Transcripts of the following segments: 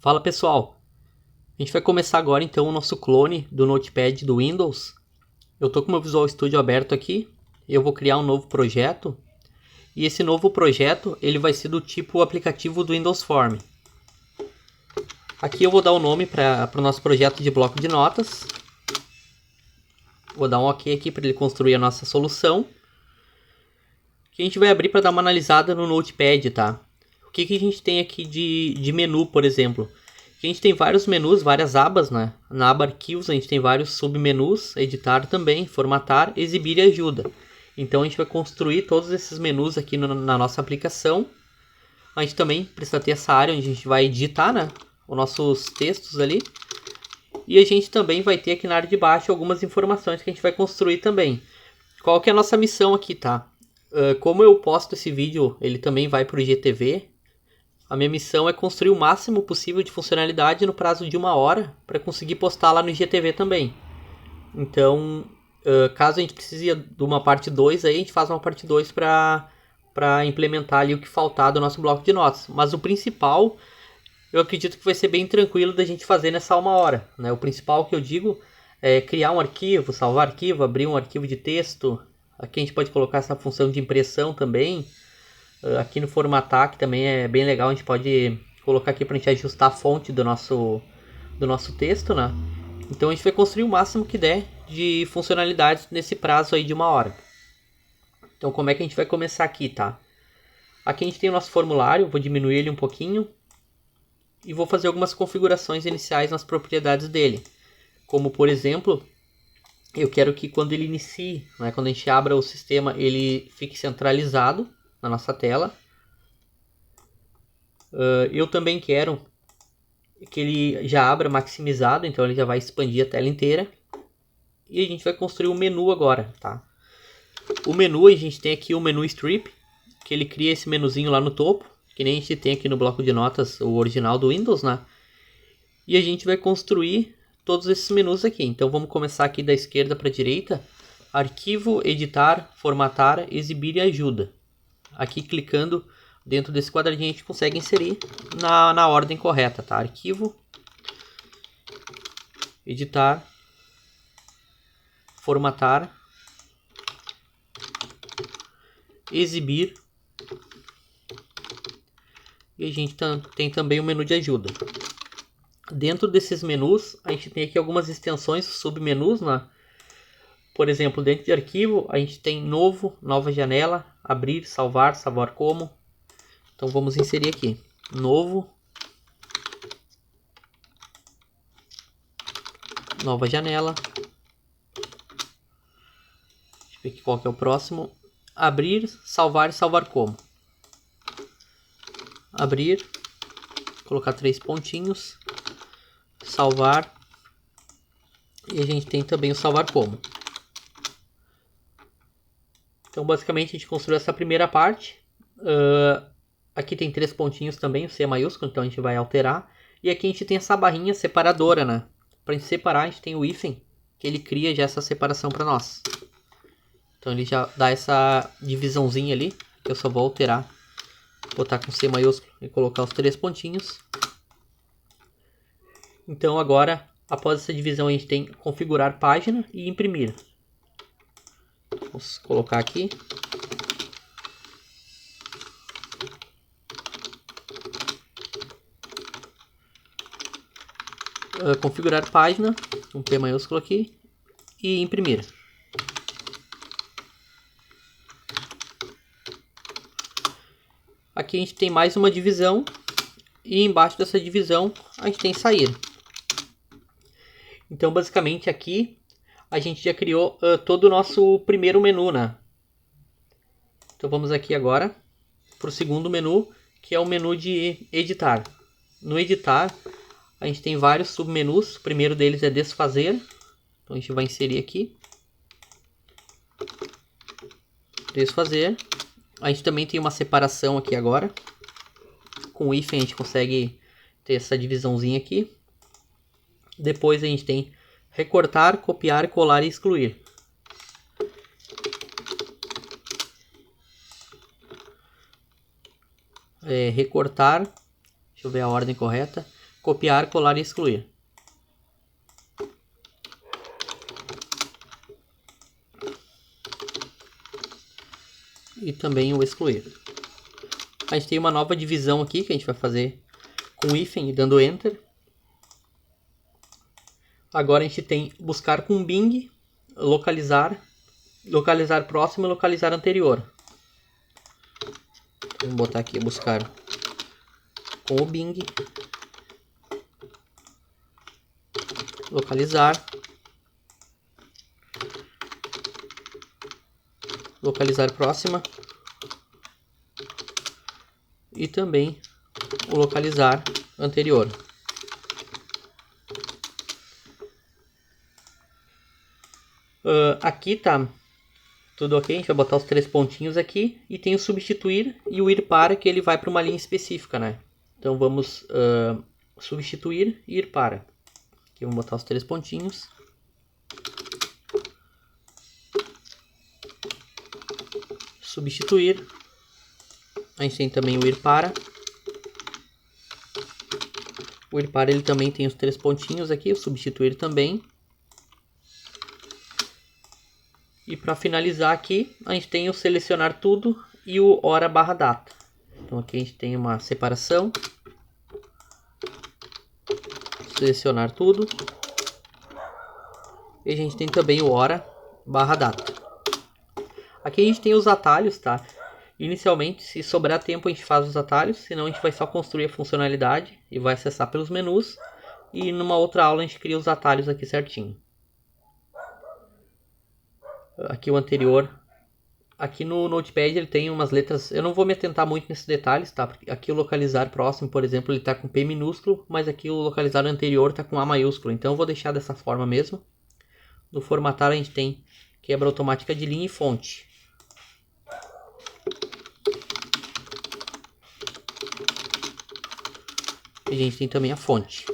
Fala pessoal, a gente vai começar agora então o nosso clone do Notepad do Windows. Eu tô com o meu Visual Studio aberto aqui, eu vou criar um novo projeto. E esse novo projeto ele vai ser do tipo aplicativo do Windows Form. Aqui eu vou dar o nome para o nosso projeto de bloco de notas. Vou dar um OK aqui para ele construir a nossa solução. Que a gente vai abrir para dar uma analisada no Notepad, tá? O que a gente tem aqui de menu, por exemplo? A gente tem vários menus, várias abas, né? Na aba arquivos a gente tem vários submenus, editar também, formatar, exibir e ajuda. Então a gente vai construir todos esses menus aqui na nossa aplicação. A gente também precisa ter essa área onde a gente vai digitar, né? Os nossos textos ali. E a gente também vai ter aqui na área de baixo algumas informações que a gente vai construir também. Qual que é a nossa missão aqui, tá? Como eu posto esse vídeo, ele também vai para o IGTV. A minha missão é construir o máximo possível de funcionalidade no prazo de 1 hora para conseguir postar lá no IGTV também. Então, caso a gente precise de uma parte 2, aí a gente faz uma parte 2 para implementar ali o que faltar do nosso bloco de notas. Mas o principal, eu acredito que vai ser bem tranquilo da gente fazer nessa 1 hora, né? O principal que eu digo é criar um arquivo, salvar arquivo, abrir um arquivo de texto. Aqui a gente pode colocar essa função de impressão também. Aqui no formatar, que também é bem legal, a gente pode colocar aqui para a gente ajustar a fonte do nosso texto, né? Então a gente vai construir o máximo que der de funcionalidades nesse prazo aí de 1 hora. Então como é que a gente vai começar aqui, tá? Aqui a gente tem o nosso formulário, vou diminuir ele um pouquinho e vou fazer algumas configurações iniciais nas propriedades dele. Como por exemplo, eu quero que quando ele inicie, né, quando a gente abra o sistema, ele fique centralizado na nossa tela. Eu também quero que ele já abra maximizado, então ele já vai expandir a tela inteira. E a gente vai construir um menu agora, tá? O menu, a gente tem aqui o menu strip, que ele cria esse menuzinho lá no topo, que nem a gente tem aqui no bloco de notas, o original do Windows, né? E a gente vai construir todos esses menus aqui. Então vamos começar aqui da esquerda para a direita. Arquivo, editar, formatar, exibir e ajuda. Aqui clicando dentro desse quadradinho a gente consegue inserir na ordem correta, tá? Arquivo, editar, formatar, exibir. E a gente tem também o menu de ajuda. Dentro desses menus a gente tem aqui algumas extensões, submenus, né? Por exemplo, dentro de arquivo a gente tem novo, nova janela, abrir, salvar, salvar como. Então vamos inserir aqui, novo, nova janela. Deixa eu ver aqui qual que é o próximo. Abrir, salvar e salvar como. Abrir, colocar 3 pontinhos, salvar. E a gente tem também o salvar como. Então basicamente a gente construiu essa primeira parte. Aqui tem 3 pontinhos também, o C maiúsculo, então a gente vai alterar. E aqui a gente tem essa barrinha separadora, né? Para a gente separar, a gente tem o hífen, que ele cria já essa separação para nós. Então ele já dá essa divisãozinha ali, que eu só vou alterar. Botar com C maiúsculo e colocar os 3 pontinhos. Então agora, após essa divisão, a gente tem configurar página e imprimir. Vamos colocar aqui. Configurar página, um P maiúsculo aqui, e imprimir. Aqui a gente tem mais uma divisão, e embaixo dessa divisão a gente tem sair. Então basicamente aqui a gente já criou todo o nosso primeiro menu, né? Então vamos aqui agora para o segundo menu, que é o menu de editar. No editar a gente tem vários submenus, o primeiro deles é desfazer, então a gente vai inserir aqui, desfazer. A gente também tem uma separação aqui agora, com o hífen a gente consegue ter essa divisãozinha aqui. Depois a gente tem recortar, copiar, colar e excluir. Recortar, deixa eu ver a ordem correta. copiar, colar e excluir. E também o excluir. A gente tem uma nova divisão aqui que a gente vai fazer com hífen e dando enter. Agora a gente tem buscar com Bing, localizar, localizar próximo e localizar anterior. Vamos botar aqui buscar com o Bing, localizar, localizar próxima e também o localizar anterior. Aqui tá tudo ok, a gente vai botar os 3 pontinhos aqui e tem o substituir e o ir para, que ele vai para uma linha específica, né? Então vamos substituir e ir para. Aqui vamos botar os 3 pontinhos. Substituir. A gente tem também o ir para. O ir para ele também tem os 3 pontinhos aqui, o substituir também. E para finalizar aqui, a gente tem o selecionar tudo e o hora barra data. Então aqui a gente tem uma separação. Selecionar tudo. E a gente tem também o hora barra data. Aqui a gente tem os atalhos, tá? Inicialmente, se sobrar tempo, a gente faz os atalhos, senão a gente vai só construir a funcionalidade e vai acessar pelos menus. E numa outra aula a gente cria os atalhos aqui certinho. Aqui o anterior. Aqui no Notepad ele tem umas letras, eu não vou me atentar muito nesses detalhes, tá? Porque aqui o localizar próximo, por exemplo, ele está com P minúsculo, mas aqui o localizar anterior está com A maiúsculo. Então eu vou deixar dessa forma mesmo. No formatar a gente tem quebra automática de linha e fonte. E a gente tem também a fonte.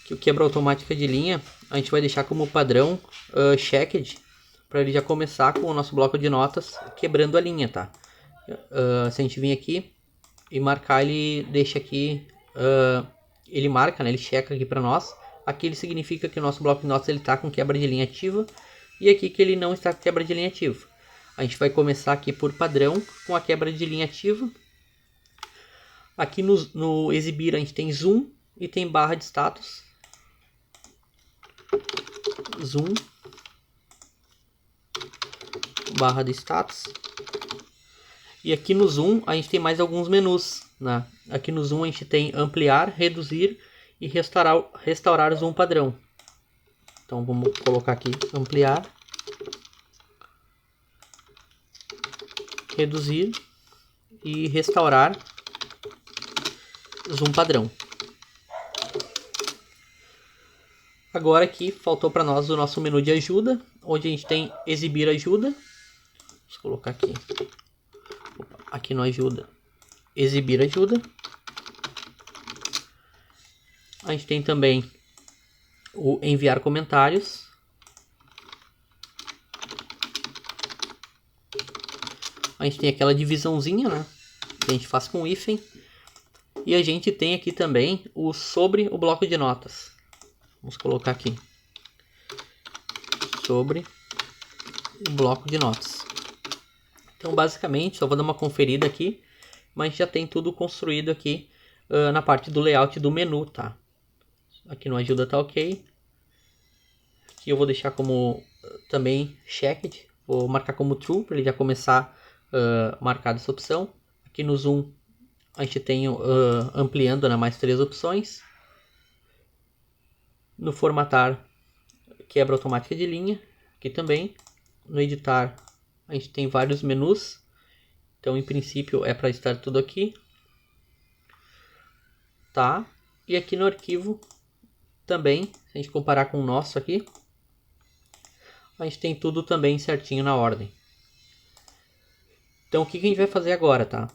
Aqui o quebra automática de linha a gente vai deixar como padrão checked, para ele já começar com o nosso bloco de notas quebrando a linha, tá? Se a gente vir aqui e marcar, ele deixa aqui, ele marca, né? Ele checa aqui para nós. Aqui ele significa que o nosso bloco de notas ele está com quebra de linha ativa, e aqui que ele não está com quebra de linha ativa. A gente vai começar aqui por padrão com a quebra de linha ativa. Aqui no exibir a gente tem zoom e tem barra de status. Zoom, barra de status. E aqui no zoom a gente tem mais alguns menus, né? Aqui no zoom a gente tem ampliar, reduzir e restaurar o zoom padrão. Então vamos colocar aqui ampliar, reduzir e restaurar zoom padrão. Agora aqui faltou para nós o nosso menu de ajuda, onde a gente tem exibir ajuda. Vamos colocar aqui. Aqui no ajuda, exibir ajuda. A gente tem também o enviar comentários. A gente tem aquela divisãozinha, né, que a gente faz com hífen. E a gente tem aqui também o sobre o bloco de notas. Vamos colocar aqui sobre o bloco de notas. Então basicamente, só vou dar uma conferida aqui, mas já tem tudo construído aqui na parte do layout do menu, tá? Aqui no ajuda tá ok. Aqui eu vou deixar como também checked, vou marcar como true para ele já começar marcado essa opção. Aqui no zoom a gente tem ampliando, né, mais 3 opções. No formatar, quebra automática de linha, aqui também. No editar, a gente tem vários menus, então em princípio é para estar tudo aqui, tá? E aqui no arquivo também, se a gente comparar com o nosso aqui, a gente tem tudo também certinho na ordem. Então o que a gente vai fazer agora, tá?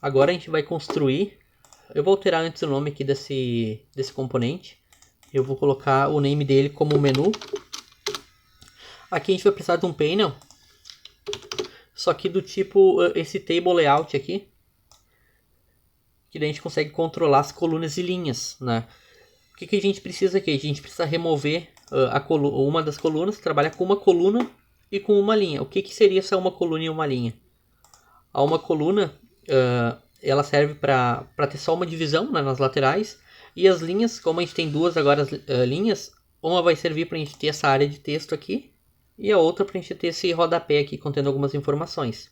Agora a gente vai construir, eu vou alterar antes o nome aqui desse componente. Eu vou colocar o name dele como menu. Aqui a gente vai precisar de um panel, só que do tipo esse table layout aqui. que daí a gente consegue controlar as colunas e linhas, né? O que a gente precisa aqui? A gente precisa remover uma das colunas, trabalhar com uma coluna e com uma linha. O que seria essa uma coluna e uma linha? Uma coluna, ela serve para ter só uma divisão, né, nas laterais, e as linhas, como a gente tem duas agora linhas, uma vai servir para a gente ter essa área de texto aqui, e a outra para a gente ter esse rodapé aqui contendo algumas informações.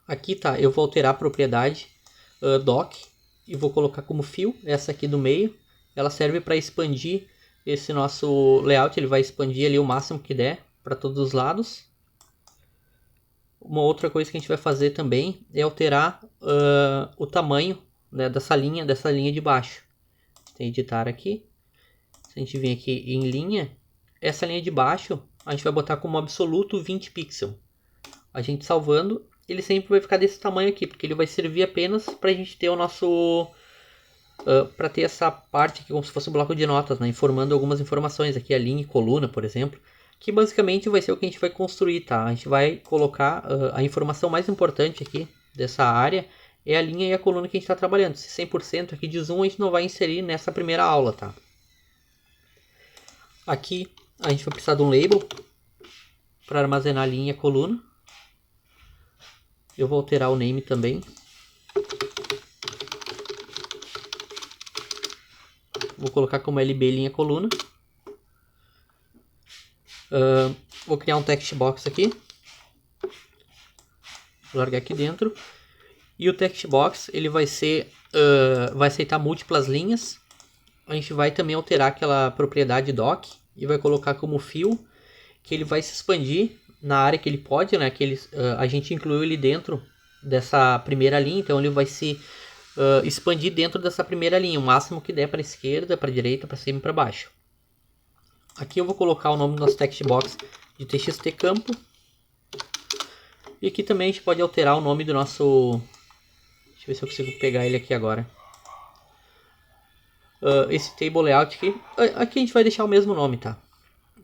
Aqui tá, eu vou alterar a propriedade doc e vou colocar como fio essa aqui do meio. Ela serve para expandir esse nosso layout, ele vai expandir ali o máximo que der para todos os lados. Uma outra coisa que a gente vai fazer também é alterar o tamanho, né, dessa linha de baixo. Tem editar aqui. Se a gente vir aqui em linha, essa linha de baixo a gente vai botar como absoluto 20 pixels. A gente salvando, ele sempre vai ficar desse tamanho aqui, porque ele vai servir apenas para a gente ter o nosso... para ter essa parte aqui como se fosse um bloco de notas, né, informando algumas informações aqui, a linha e coluna, por exemplo. Que basicamente vai ser o que a gente vai construir, tá? A gente vai colocar a informação mais importante aqui dessa área é a linha e a coluna que a gente está trabalhando. Esse 100% aqui de zoom a gente não vai inserir nessa primeira aula, tá? Aqui a gente vai precisar de um label para armazenar a linha e a coluna. Eu vou alterar o name também. Vou colocar como LB linha coluna. Vou criar um text box aqui. Vou largar aqui dentro. E o text box ele vai aceitar múltiplas linhas. A gente vai também alterar aquela propriedade doc e vai colocar como fio que ele vai se expandir na área que ele pode, né? Que a gente incluiu ele dentro dessa primeira linha, então ele vai se expandir dentro dessa primeira linha, o máximo que der para a esquerda, para a direita, para cima e para baixo. Aqui eu vou colocar o nome do nosso text box de txt campo. E aqui também a gente pode alterar o nome do nosso... Deixa eu ver se eu consigo pegar ele aqui agora. Esse table layout aqui. Aqui a gente vai deixar o mesmo nome, tá?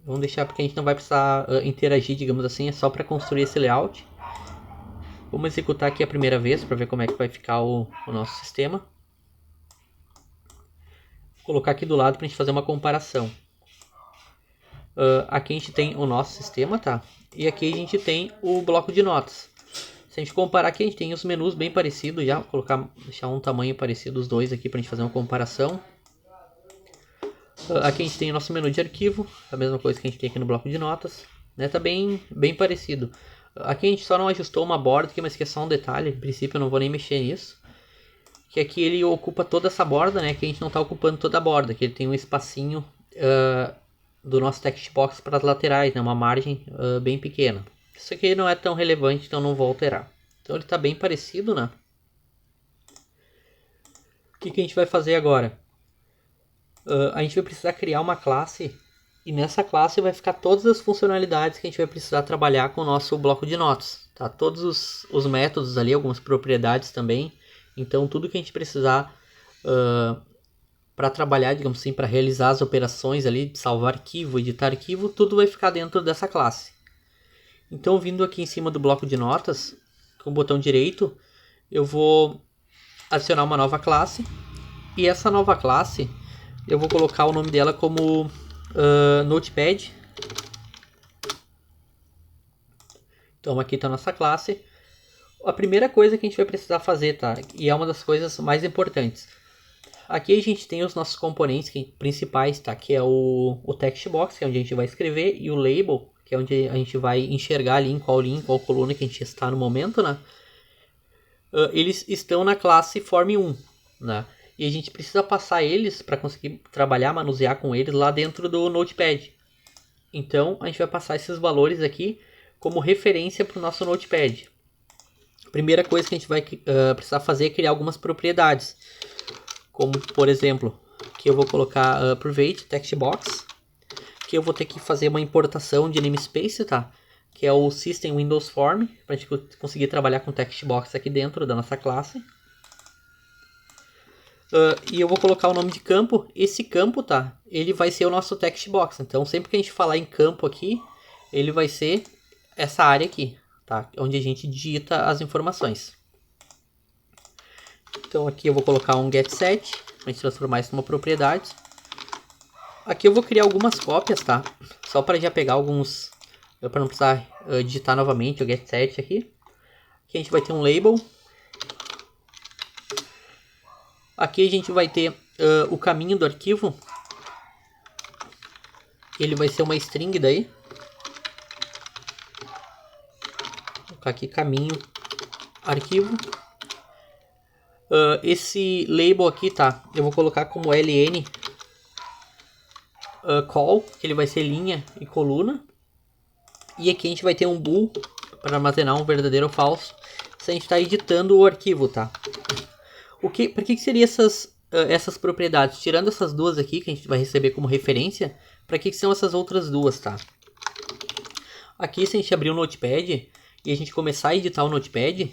Vamos deixar porque a gente não vai precisar interagir, digamos assim. É só para construir esse layout. Vamos executar aqui a primeira vez para ver como é que vai ficar o nosso sistema. Vou colocar aqui do lado para a gente fazer uma comparação. Aqui a gente tem o nosso sistema, tá? E aqui a gente tem o bloco de notas. Se a gente comparar aqui, a gente tem os menus bem parecidos já. Vou deixar um tamanho parecido os dois aqui para a gente fazer uma comparação. Aqui a gente tem o nosso menu de arquivo, a mesma coisa que a gente tem aqui no bloco de notas, né? Tá bem parecido. Aqui a gente só não ajustou uma borda aqui, mas que é só um detalhe. Em princípio eu não vou nem mexer nisso. Que aqui ele ocupa toda essa borda, né? Que a gente não está ocupando toda a borda, que ele tem um espacinho do nosso text box para as laterais, né? Uma margem bem pequena. Isso aqui não é tão relevante, então não vou alterar. Então ele está bem parecido, né? O que a gente vai fazer agora? A gente vai precisar criar uma classe e nessa classe vai ficar todas as funcionalidades que a gente vai precisar trabalhar com o nosso bloco de notas. Tá? Todos os métodos ali, algumas propriedades também. Então tudo que a gente precisar para trabalhar, digamos assim, para realizar as operações ali, de salvar arquivo, editar arquivo, tudo vai ficar dentro dessa classe. Então vindo aqui em cima do bloco de notas, com o botão direito, eu vou adicionar uma nova classe. E essa nova classe, eu vou colocar o nome dela como Notepad. Então aqui está a nossa classe. A primeira coisa que a gente vai precisar fazer, tá? E é uma das coisas mais importantes. Aqui a gente tem os nossos componentes principais, tá? Que é o text box, que é onde a gente vai escrever, e o label, que é onde a gente vai enxergar ali em qual linha, qual coluna que a gente está no momento, né? Eles estão na classe form1, né? E a gente precisa passar eles para conseguir trabalhar, manusear com eles lá dentro do Notepad. Então a gente vai passar esses valores aqui como referência para o nosso Notepad. A primeira coisa que a gente vai precisar fazer é criar algumas propriedades. Como por exemplo, que eu vou colocar private text box, que eu vou ter que fazer uma importação de namespace, tá? Que é o System Windows Form, para a gente conseguir trabalhar com text box aqui dentro da nossa classe. E eu vou colocar o nome de campo. Esse campo, tá? Ele vai ser o nosso text box. Então, sempre que a gente falar em campo aqui, ele vai ser essa área aqui, tá? Onde a gente digita as informações. Então aqui eu vou colocar um getSet, para gente transformar isso numa propriedade. Aqui eu vou criar algumas cópias, tá? Só para já pegar alguns, para não precisar digitar novamente o getSet aqui. Aqui a gente vai ter um label. Aqui a gente vai ter o caminho do arquivo. Ele vai ser uma string daí. Vou colocar aqui caminho, arquivo. Esse label aqui, tá? Eu vou colocar como ln call, que ele vai ser linha e coluna. E aqui a gente vai ter um bool para armazenar um verdadeiro ou falso. Se a gente está editando o arquivo, tá? Para que seria essas propriedades? Tirando essas duas aqui que a gente vai receber como referência, para que são essas outras duas, tá? Aqui, se a gente abrir o Notepad e a gente começar a editar o Notepad,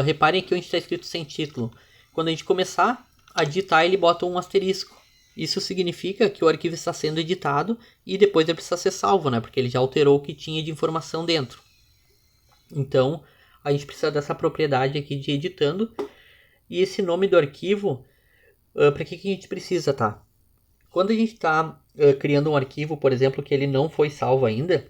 reparem aqui onde está escrito sem título. Quando a gente começar a digitar, ele bota um asterisco. Isso significa que o arquivo está sendo editado e depois ele precisa ser salvo, né? Porque ele já alterou o que tinha de informação dentro. Então, a gente precisa dessa propriedade aqui de editando. E esse nome do arquivo, para que a gente precisa, tá? Quando a gente está criando um arquivo, por exemplo, que ele não foi salvo ainda,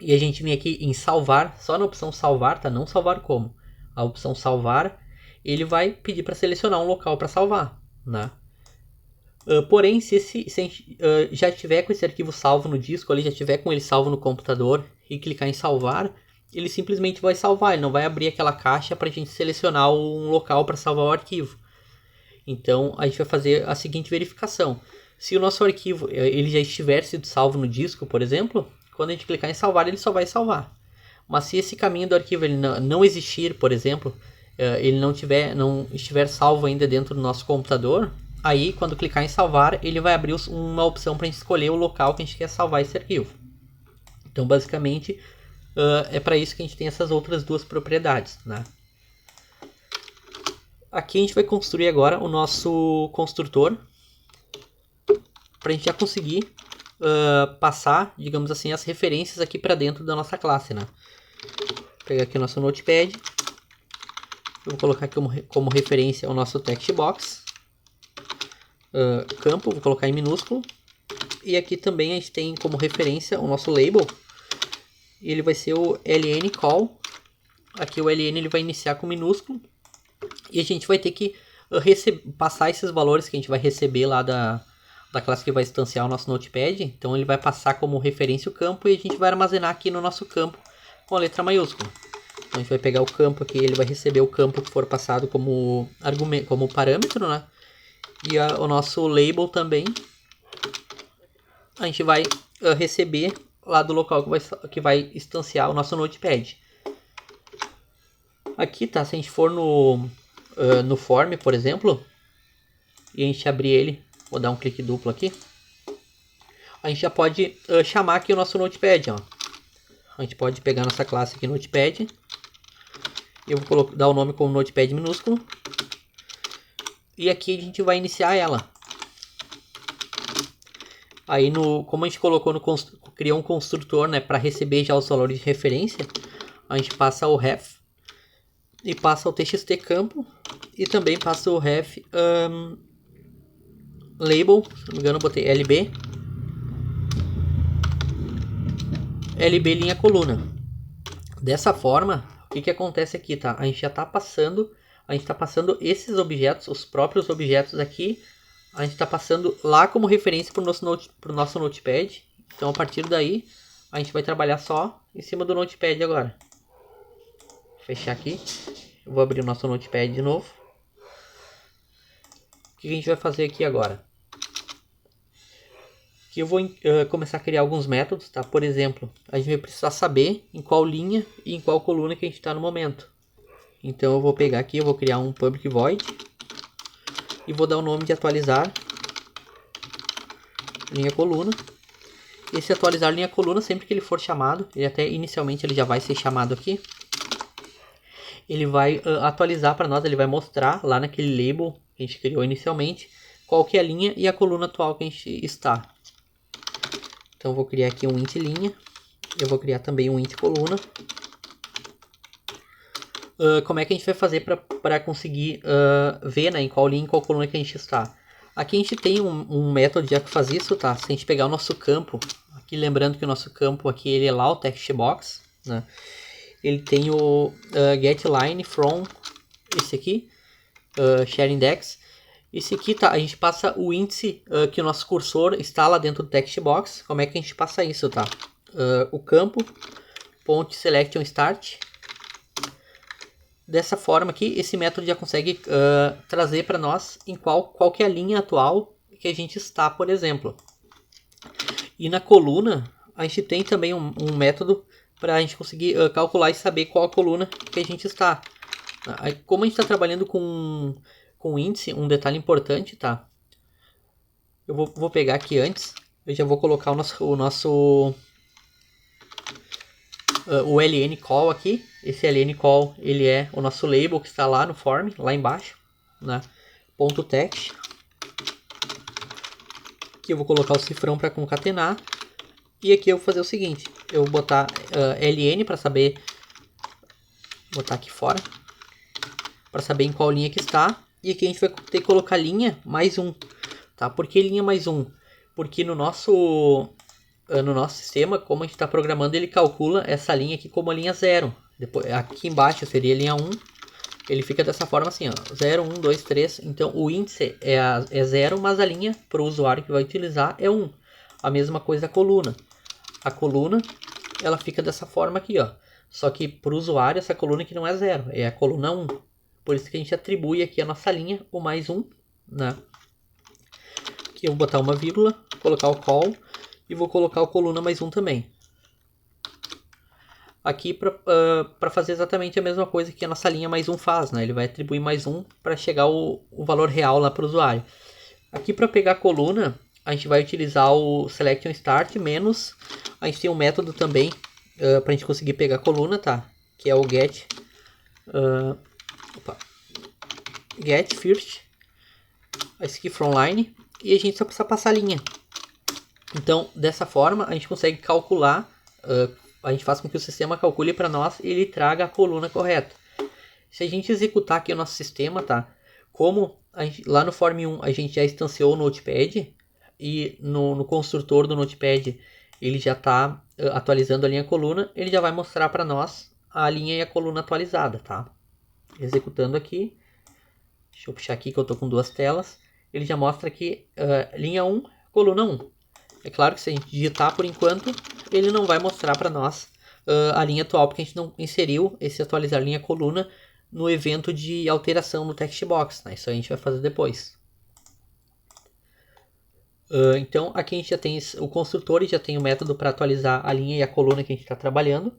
e a gente vem aqui em salvar, só na opção salvar, tá? Não salvar como. A opção salvar, ele vai pedir para selecionar um local para salvar, né? Porém, se a gente já tiver com esse arquivo salvo no disco, já tiver com ele salvo no computador e clicar em salvar, ele simplesmente vai salvar, ele não vai abrir aquela caixa para a gente selecionar um local para salvar o arquivo. Então, a gente vai fazer a seguinte verificação. Se o nosso arquivo ele já estiver sido salvo no disco, por exemplo, quando a gente clicar em salvar, ele só vai salvar. Mas se esse caminho do arquivo ele não existir, por exemplo, ele não estiver salvo ainda dentro do nosso computador, aí quando clicar em salvar, ele vai abrir uma opção para a gente escolher o local que a gente quer salvar esse arquivo. Então, basicamente, é para isso que a gente tem essas outras duas propriedades, né? Aqui a gente vai construir agora o nosso construtor para a gente já conseguir passar, digamos assim, as referências aqui para dentro da nossa classe, né? Vou pegar aqui o nosso Notepad, vou colocar aqui como referência o nosso text box, campo, vou colocar em minúsculo, e aqui também a gente tem como referência o nosso label, e ele vai ser o ln call. Aqui o ln ele vai iniciar com minúsculo, e a gente vai ter que passar esses valores que a gente vai receber lá da classe que vai instanciar o nosso Notepad. Então ele vai passar como referência o campo e a gente vai armazenar aqui no nosso campo com a letra maiúscula. Então a gente vai pegar o campo aqui, ele vai receber o campo que for passado como parâmetro, né? E o nosso label também a gente vai receber lá do local que vai instanciar o nosso Notepad. Aqui, tá? Se a gente for no form, por exemplo, e a gente abrir ele, vou dar um clique duplo aqui, a gente já pode chamar aqui o nosso Notepad, ó. A gente pode pegar nossa classe aqui Notepad, eu vou dar o nome como Notepad minúsculo, e aqui a gente vai iniciar ela. Aí, como a gente criou um construtor, né, para receber já os valores de referência, a gente passa o ref e passa o txt campo e também passa o ref label, se não me engano eu botei lb linha coluna. Dessa forma, o que acontece aqui, tá? A gente já está passando, esses objetos, os próprios objetos aqui, a gente está passando lá como referência para o nosso Notepad. Então a partir daí a gente vai trabalhar só em cima do Notepad agora. Vou fechar aqui, eu vou abrir o nosso Notepad de novo. O que a gente vai fazer aqui agora? Aqui eu vou começar a criar alguns métodos, tá? Por exemplo, a gente vai precisar saber em qual linha e em qual coluna que a gente está no momento. Então eu vou pegar aqui, eu vou criar um public void e vou dar o nome de atualizar linha coluna. Esse atualizar linha coluna, sempre que ele for chamado, ele até inicialmente ele já vai ser chamado aqui, ele vai atualizar para nós, ele vai mostrar lá naquele label que a gente criou inicialmente qual que é a linha e a coluna atual que a gente está. Então eu vou criar aqui um int linha, eu vou criar também um int coluna. como é que a gente vai fazer para conseguir ver, né, em qual linha, em qual coluna que a gente está. Aqui a gente tem um método já que faz isso, tá? Se a gente pegar o nosso campo, aqui lembrando que o nosso campo aqui ele é lá o text box, né? Ele tem o getLine from esse aqui, share index. Esse aqui, tá? A gente passa o índice que o nosso cursor está lá dentro do text box. Como é que a gente passa isso, tá? O campo .selection start. Dessa forma aqui, esse método já consegue trazer para nós em qual que é a linha atual que a gente está, por exemplo. E na coluna, a gente tem também um método para a gente conseguir calcular e saber qual a coluna que a gente está. Como a gente está trabalhando com índice, um detalhe importante, tá? Eu vou pegar aqui antes, eu já vou colocar o ln call aqui. Esse ln call ele é o nosso label que está lá no form, lá embaixo, né? Ponto .text. Aqui eu vou colocar o cifrão para concatenar. E aqui eu vou fazer o seguinte, eu vou botar ln para saber, vou botar aqui fora, para saber em qual linha que está. E aqui a gente vai ter que colocar linha mais 1, tá? Por que linha mais 1? Porque no nosso sistema, como a gente está programando, ele calcula essa linha aqui como a linha 0. Depois, aqui embaixo seria a linha 1. Ele fica dessa forma assim, ó, 0, 1, 2, 3. Então o índice é 0, mas a linha para o usuário que vai utilizar é 1. A mesma coisa a coluna. A coluna, ela fica dessa forma aqui, ó. Só que para o usuário essa coluna aqui não é 0, é a coluna 1. Por isso que a gente atribui aqui a nossa linha, o mais 1, né? Aqui eu vou botar uma vírgula, colocar o call e vou colocar o coluna mais 1 também. Aqui para fazer exatamente a mesma coisa que a nossa linha mais 1 faz, né? Ele vai atribuir mais 1 para chegar o valor real lá para o usuário. Aqui para pegar a coluna, a gente vai utilizar o selection start menos, a gente tem um método também para a gente conseguir pegar a coluna, tá? Que é o get first, esse aqui from line, e a gente só precisa passar a linha. Então, dessa forma, a gente consegue calcular, a gente faz com que o sistema calcule para nós e ele traga a coluna correta. Se a gente executar aqui o nosso sistema, tá? Como lá no Form 1 a gente já instanciou o Notepad e no construtor do Notepad ele já está atualizando a linha coluna, ele já vai mostrar para nós a linha e a coluna atualizada, tá? Executando aqui, deixa eu puxar aqui que eu estou com duas telas, ele já mostra aqui linha 1, coluna 1. É claro que se a gente digitar por enquanto, ele não vai mostrar para nós a linha atual, porque a gente não inseriu esse atualizar linha coluna no evento de alteração no text box, né? Isso a gente vai fazer depois. Então aqui a gente já tem o construtor e já tem o método para atualizar a linha e a coluna que a gente está trabalhando.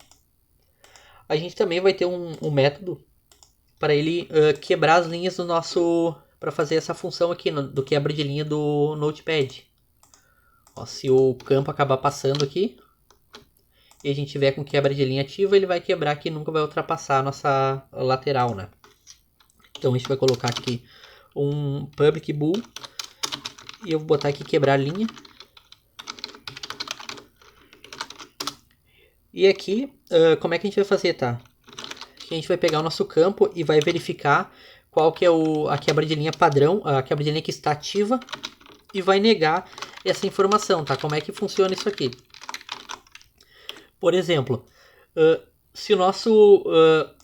A gente também vai ter um método para ele quebrar as linhas do nosso, para fazer essa função aqui do quebra de linha do Notepad. Ó, se o campo acabar passando aqui e a gente tiver com quebra de linha ativa, ele vai quebrar aqui e nunca vai ultrapassar a nossa lateral, né? Então a gente vai colocar aqui um public bool e eu vou botar aqui quebrar linha. E aqui, como é que a gente vai fazer, tá? Aqui a gente vai pegar o nosso campo e vai verificar qual que é a quebra de linha padrão, a quebra de linha que está ativa, e vai negar essa informação, tá? Como é que funciona isso aqui? Por exemplo, se o nosso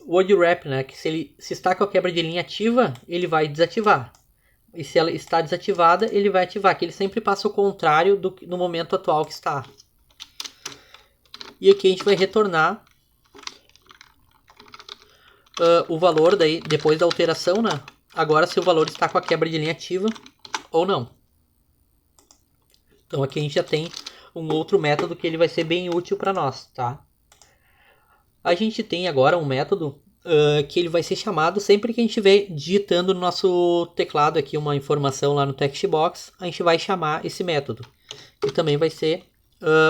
word wrap, né, que se está com a quebra de linha ativa, ele vai desativar. E se ela está desativada, ele vai ativar, que ele sempre passa o contrário no momento atual que está. E aqui a gente vai retornar o valor daí, depois da alteração, né? Agora se o valor está com a quebra de linha ativa ou não. Então aqui a gente já tem um outro método que ele vai ser bem útil para nós, tá? A gente tem agora um método que ele vai ser chamado sempre que a gente estiver digitando no nosso teclado aqui uma informação lá no text box, a gente vai chamar esse método, que também vai ser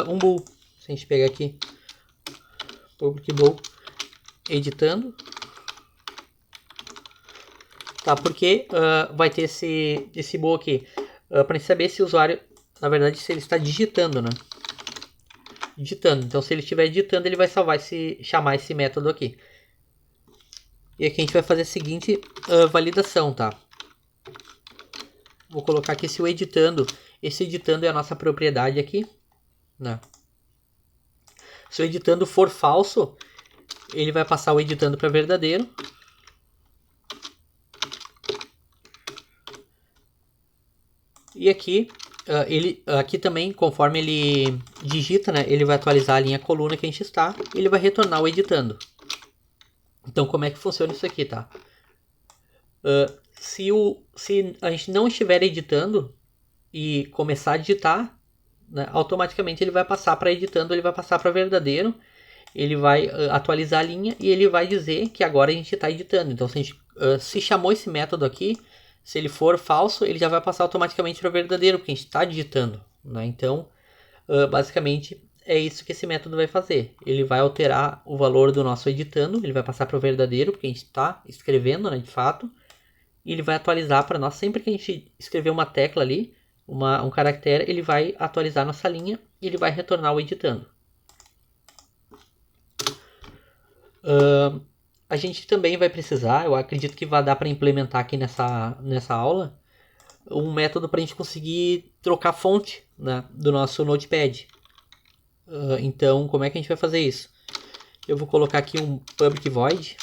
um bool. Se a gente pegar aqui public bool editando, tá? Porque vai ter esse bool aqui para gente saber se o usuário, na verdade, se ele está digitando, né? Digitando. Então, se ele estiver digitando, ele vai chamar esse método aqui. E aqui a gente vai fazer a seguinte validação, tá? Vou colocar aqui se o editando. Esse editando é a nossa propriedade aqui, né? Se o editando for falso, ele vai passar o editando para verdadeiro. E aqui, aqui também, conforme ele digita, né, ele vai atualizar a linha coluna que a gente está, e ele vai retornar o editando. Então, como é que funciona isso aqui, tá? Se a gente não estiver editando e começar a digitar, né, automaticamente ele vai passar para editando, ele vai passar para verdadeiro, ele vai atualizar a linha e ele vai dizer que agora a gente está editando. Então, se a gente se chamou esse método aqui, se ele for falso, ele já vai passar automaticamente para verdadeiro, porque a gente está digitando, né? Então, basicamente, é isso que esse método vai fazer. Ele vai alterar o valor do nosso editando, ele vai passar para o verdadeiro, porque a gente está escrevendo, né, de fato, e ele vai atualizar para nós. Sempre que a gente escrever uma tecla ali, um caractere, ele vai atualizar nossa linha e ele vai retornar o editando. A gente também vai precisar, eu acredito que vai dar para implementar aqui nessa aula, um método para a gente conseguir trocar fonte, né, do nosso Notepad. Então, como é que a gente vai fazer isso? Eu vou colocar aqui um public void.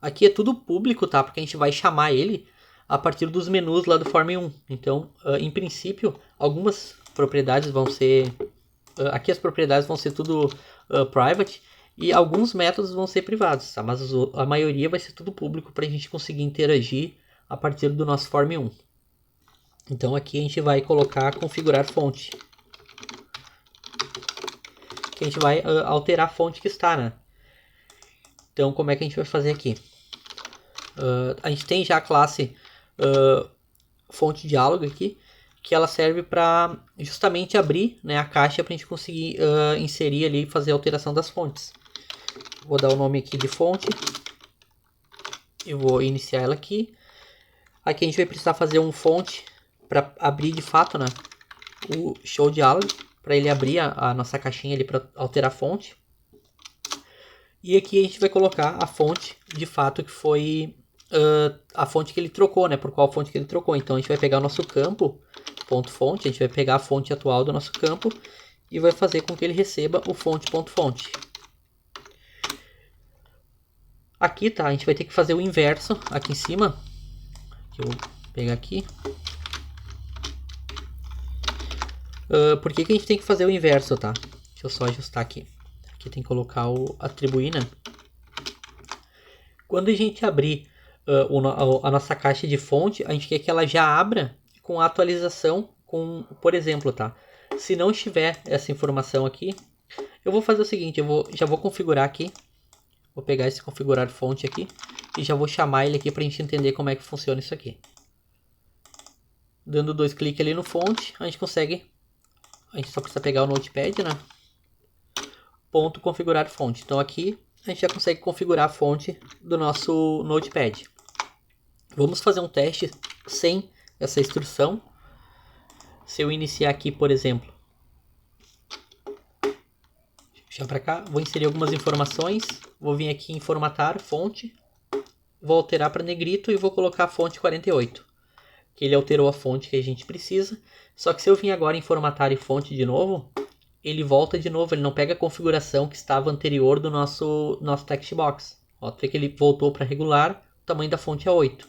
Aqui é tudo público, tá? Porque a gente vai chamar ele a partir dos menus lá do Form 1. Então, em princípio, algumas propriedades vão ser... aqui as propriedades vão ser tudo private e alguns métodos vão ser privados, tá? Mas a maioria vai ser tudo público para a gente conseguir interagir a partir do nosso Form 1. Então, aqui a gente vai colocar configurar fonte. Que a gente vai alterar a fonte que está, né? Então, como é que a gente vai fazer aqui? A gente tem já a classe fonte diálogo aqui, que ela serve para justamente abrir, né, a caixa para a gente conseguir inserir ali e fazer a alteração das fontes. Vou dar o nome aqui de fonte. Eu vou iniciar ela aqui. Aqui a gente vai precisar fazer um fonte para abrir de fato, né, o show diálogo, para ele abrir a nossa caixinha ali para alterar a fonte. E aqui a gente vai colocar a fonte de fato que foi a fonte que ele trocou, né? Por qual fonte que ele trocou. Então a gente vai pegar o nosso campo, ponto fonte, a gente vai pegar a fonte atual do nosso campo e vai fazer com que ele receba o fonte, ponto fonte. Aqui, tá? A gente vai ter que fazer o inverso aqui em cima. Eu vou pegar aqui. Por que a gente tem que fazer o inverso, tá? Deixa eu só ajustar aqui. Aqui tem que colocar o atribuir, né? Quando a gente abrir a nossa caixa de fonte, a gente quer que ela já abra com a atualização, por exemplo, tá? Se não estiver essa informação aqui, eu vou fazer o seguinte, já vou configurar aqui. Vou pegar esse configurar fonte aqui e já vou chamar ele aqui para a gente entender como é que funciona isso aqui. Dando 2 cliques ali no fonte, a gente consegue... A gente só precisa pegar o Notepad, né? Ponto configurar fonte. Então aqui a gente já consegue configurar a fonte do nosso Notepad. Vamos fazer um teste sem essa instrução. Se eu iniciar aqui, por exemplo, deixa para cá, vou inserir algumas informações, vou vir aqui em formatar fonte, vou alterar para negrito e vou colocar a fonte 48, que ele alterou a fonte que a gente precisa. Só que se eu vir agora em formatar e fonte de novo, ele volta de novo, ele não pega a configuração que estava anterior do nosso text box. Ó, que ele voltou para regular, o tamanho da fonte é 8.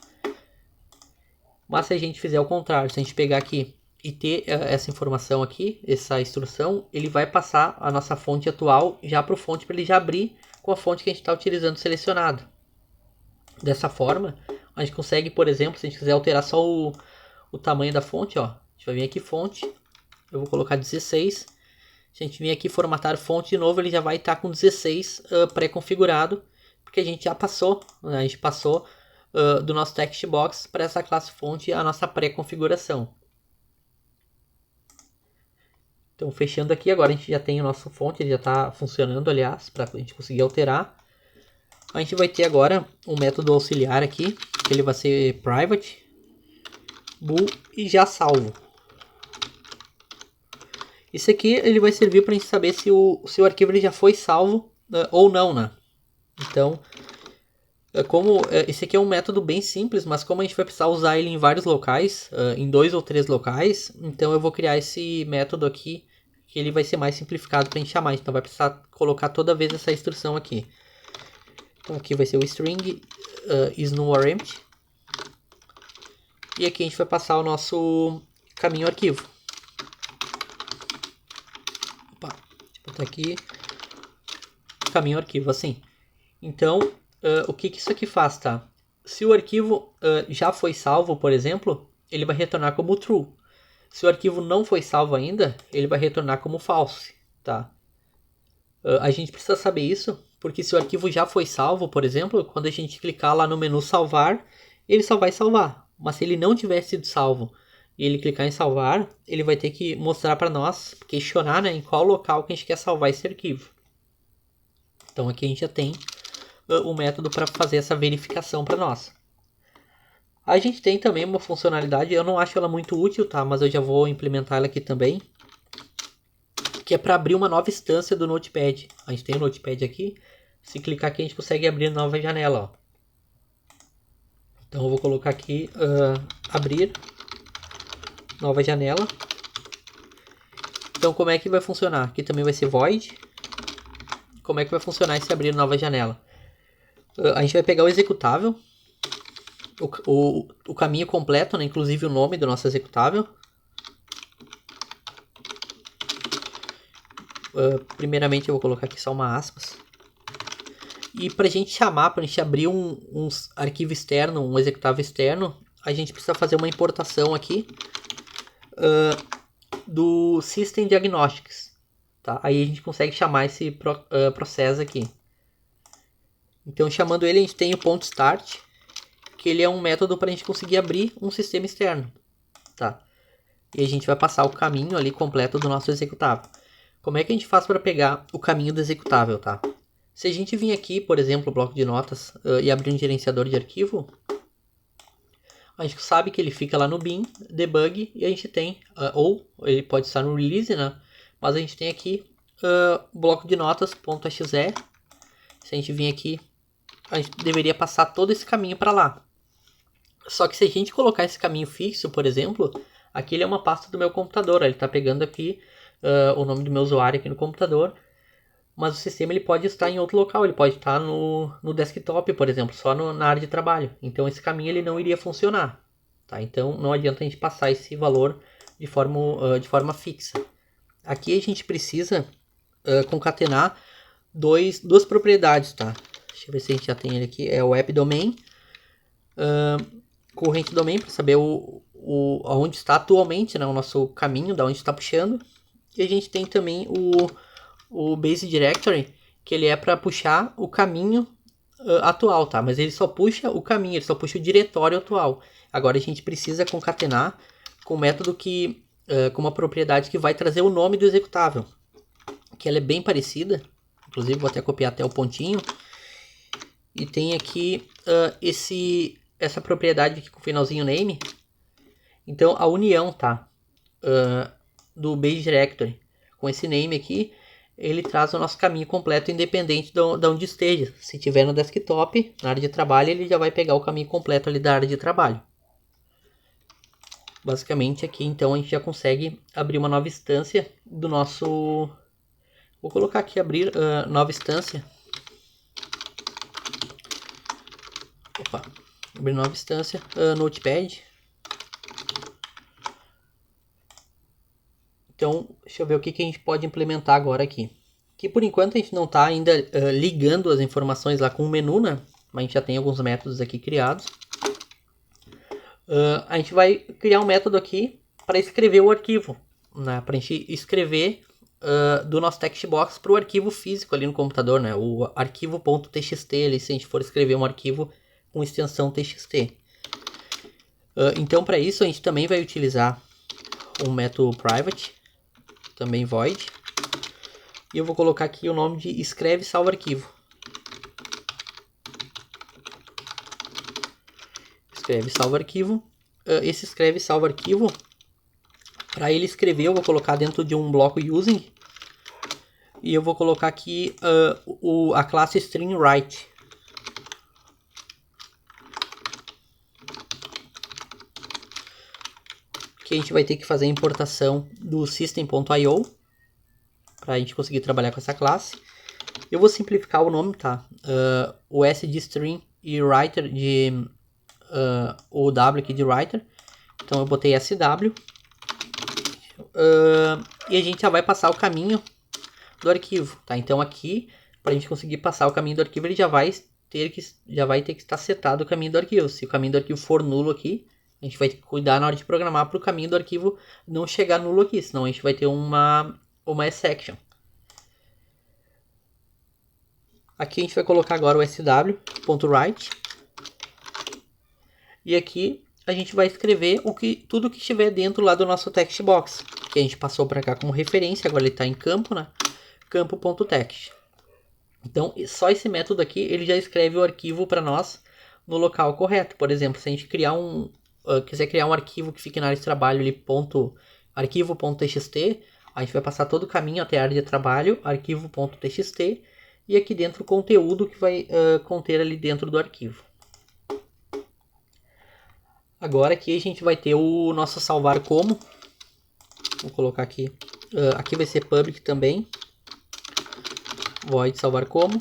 Mas se a gente fizer o contrário, se a gente pegar aqui e ter essa informação aqui, essa instrução, ele vai passar a nossa fonte atual já para o fonte, para ele já abrir com a fonte que a gente está utilizando selecionado. Dessa forma, a gente consegue, por exemplo, se a gente quiser alterar só o tamanho da fonte, ó, a gente vai vir aqui fonte, eu vou colocar 16. Se a gente vir aqui formatar fonte de novo, ele já vai estar com 16 pré-configurado, porque a gente já passou, né? A gente passou do nosso text box para essa classe fonte a nossa pré-configuração. Então, fechando aqui, agora a gente já tem o nosso fonte, ele já está funcionando, aliás, para a gente conseguir alterar. A gente vai ter agora um método auxiliar aqui, que ele vai ser private, bool e já salvo. Isso aqui ele vai servir para a gente saber se o arquivo ele já foi salvo ou não, né? Então, Esse aqui é um método bem simples, mas como a gente vai precisar usar ele em vários locais, em 2 ou 3 locais, então eu vou criar esse método aqui, que ele vai ser mais simplificado para a gente chamar. Então vai precisar colocar toda vez essa instrução aqui. Então aqui vai ser o string is_new_empty. E aqui a gente vai passar o nosso caminho arquivo. Opa, deixa eu botar aqui. Caminho arquivo, assim. Então, o que isso aqui faz, tá? Se o arquivo já foi salvo, por exemplo, ele vai retornar como true. Se o arquivo não foi salvo ainda, ele vai retornar como false, tá? A gente precisa saber isso, porque se o arquivo já foi salvo, por exemplo, quando a gente clicar lá no menu salvar, ele só vai salvar. Mas se ele não tiver sido salvo e ele clicar em salvar, ele vai ter que mostrar para nós, questionar, né, em qual local que a gente quer salvar esse arquivo. Então aqui a gente já tem o método para fazer essa verificação para nós. A gente tem também uma funcionalidade, eu não acho ela muito útil, tá? Mas eu já vou implementar ela aqui também, que é para abrir uma nova instância do Notepad. A gente tem o Notepad aqui, se clicar aqui a gente consegue abrir nova janela, ó. Então eu vou colocar aqui, abrir, nova janela. Então como é que vai funcionar? Aqui também vai ser void. Como é que vai funcionar esse abrir nova janela? A gente vai pegar o executável, o caminho completo, né? Inclusive o nome do nosso executável. Primeiramente eu vou colocar aqui só uma aspas. E para a gente chamar, para a gente abrir um arquivo externo, um executável externo, a gente precisa fazer uma importação aqui do System Diagnostics. Tá? Aí a gente consegue chamar esse processo aqui. Então chamando ele a gente tem o .start, que ele é um método para a gente conseguir abrir um sistema externo. Tá? E a gente vai passar o caminho ali completo do nosso executável. Como é que a gente faz para pegar o caminho do executável, tá? Se a gente vir aqui, por exemplo, o bloco de notas e abrir um gerenciador de arquivo, a gente sabe que ele fica lá no bin, debug, e a gente tem, ou ele pode estar no release, né? Mas a gente tem aqui o bloco de notas.exe. Se a gente vir aqui, a gente deveria passar todo esse caminho para lá. Só que se a gente colocar esse caminho fixo, por exemplo, aqui ele é uma pasta do meu computador, ele está pegando aqui o nome do meu usuário aqui no computador, mas o sistema ele pode estar em outro local, ele pode estar no desktop, por exemplo, só na área de trabalho. Então esse caminho ele não iria funcionar, tá? Então não adianta a gente passar esse valor de forma fixa. Aqui a gente precisa concatenar duas propriedades, tá? Deixa eu ver se a gente já tem ele aqui, é o app domain, corrente domain para saber onde está atualmente, né, o nosso caminho, da onde está puxando. E a gente tem também o base directory, que ele é para puxar o caminho atual, tá? Mas ele só puxa o caminho, ele só puxa o diretório atual. Agora a gente precisa concatenar com um método que, com uma propriedade que vai trazer o nome do executável, que ela é bem parecida. Inclusive vou até copiar até o pontinho. E tem aqui essa propriedade aqui com o finalzinho name. Então a união, tá? Do base directory com esse name aqui, ele traz o nosso caminho completo independente de onde esteja. Se tiver no desktop, na área de trabalho, ele já vai pegar o caminho completo ali da área de trabalho. Basicamente aqui então a gente já consegue abrir uma nova instância do nosso... Vou colocar aqui abrir nova instância. Opa, abrir nova instância, Notepad. Então, deixa eu ver o que a gente pode implementar agora aqui. Que por enquanto a gente não está ainda ligando as informações lá com o menu, né? Mas a gente já tem alguns métodos aqui criados. A gente vai criar um método aqui para escrever o arquivo, né? Para a gente escrever do nosso textbox para o arquivo físico ali no computador, né? O arquivo.txt, ali, se a gente for escrever um arquivo com extensão txt. Então, para isso, a gente também vai utilizar um método private, também void, e eu vou colocar aqui o nome de escreve salva arquivo. Escreve salva arquivo. Esse escreve salva arquivo, para ele escrever, eu vou colocar dentro de um bloco using, e eu vou colocar aqui a classe string write. que a gente vai ter que fazer a importação do system.io para a gente conseguir trabalhar com essa classe. Eu vou simplificar o nome, tá? O S de string e writer de o W aqui de writer. Então eu botei SW. E a gente já vai passar o caminho do arquivo, tá? Então aqui, para a gente conseguir passar o caminho do arquivo, ele já vai ter que estar setado o caminho do arquivo. Se o caminho do arquivo for nulo aqui, a gente vai ter que cuidar na hora de programar para o caminho do arquivo não chegar nulo aqui, senão a gente vai ter uma exception. Aqui a gente vai colocar agora o sw.write. E aqui a gente vai escrever tudo que estiver dentro lá do nosso text box, que a gente passou para cá como referência, agora ele está em campo, né? Campo.text. Então, só esse método aqui, ele já escreve o arquivo para nós no local correto. Por exemplo, se a gente quiser criar um arquivo que fique na área de trabalho ali, arquivo.txt, a gente vai passar todo o caminho até a área de trabalho, arquivo.txt, e aqui dentro o conteúdo que vai conter ali dentro do arquivo. Agora aqui a gente vai ter o nosso salvar como. Vou colocar aqui. Aqui vai ser public também. Void salvar como.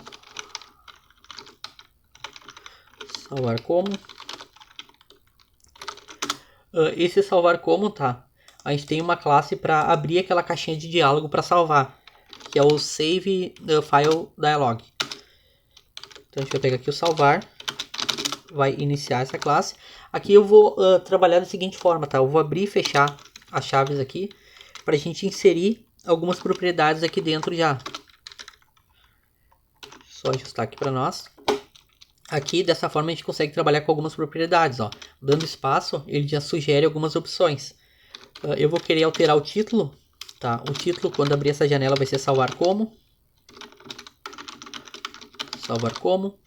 Salvar como. Esse salvar como, tá? A gente tem uma classe para abrir aquela caixinha de diálogo para salvar, que é o save file dialog. Então a gente vai pegar aqui o salvar, vai iniciar essa classe. Aqui eu vou trabalhar da seguinte forma, tá? Eu vou abrir e fechar as chaves aqui para a gente inserir algumas propriedades aqui dentro já. Só ajustar aqui para nós. Aqui, dessa forma, a gente consegue trabalhar com algumas propriedades, ó. Dando espaço, ele já sugere algumas opções. Eu vou querer alterar o título, tá? O título, quando abrir essa janela, vai ser salvar como. Salvar como.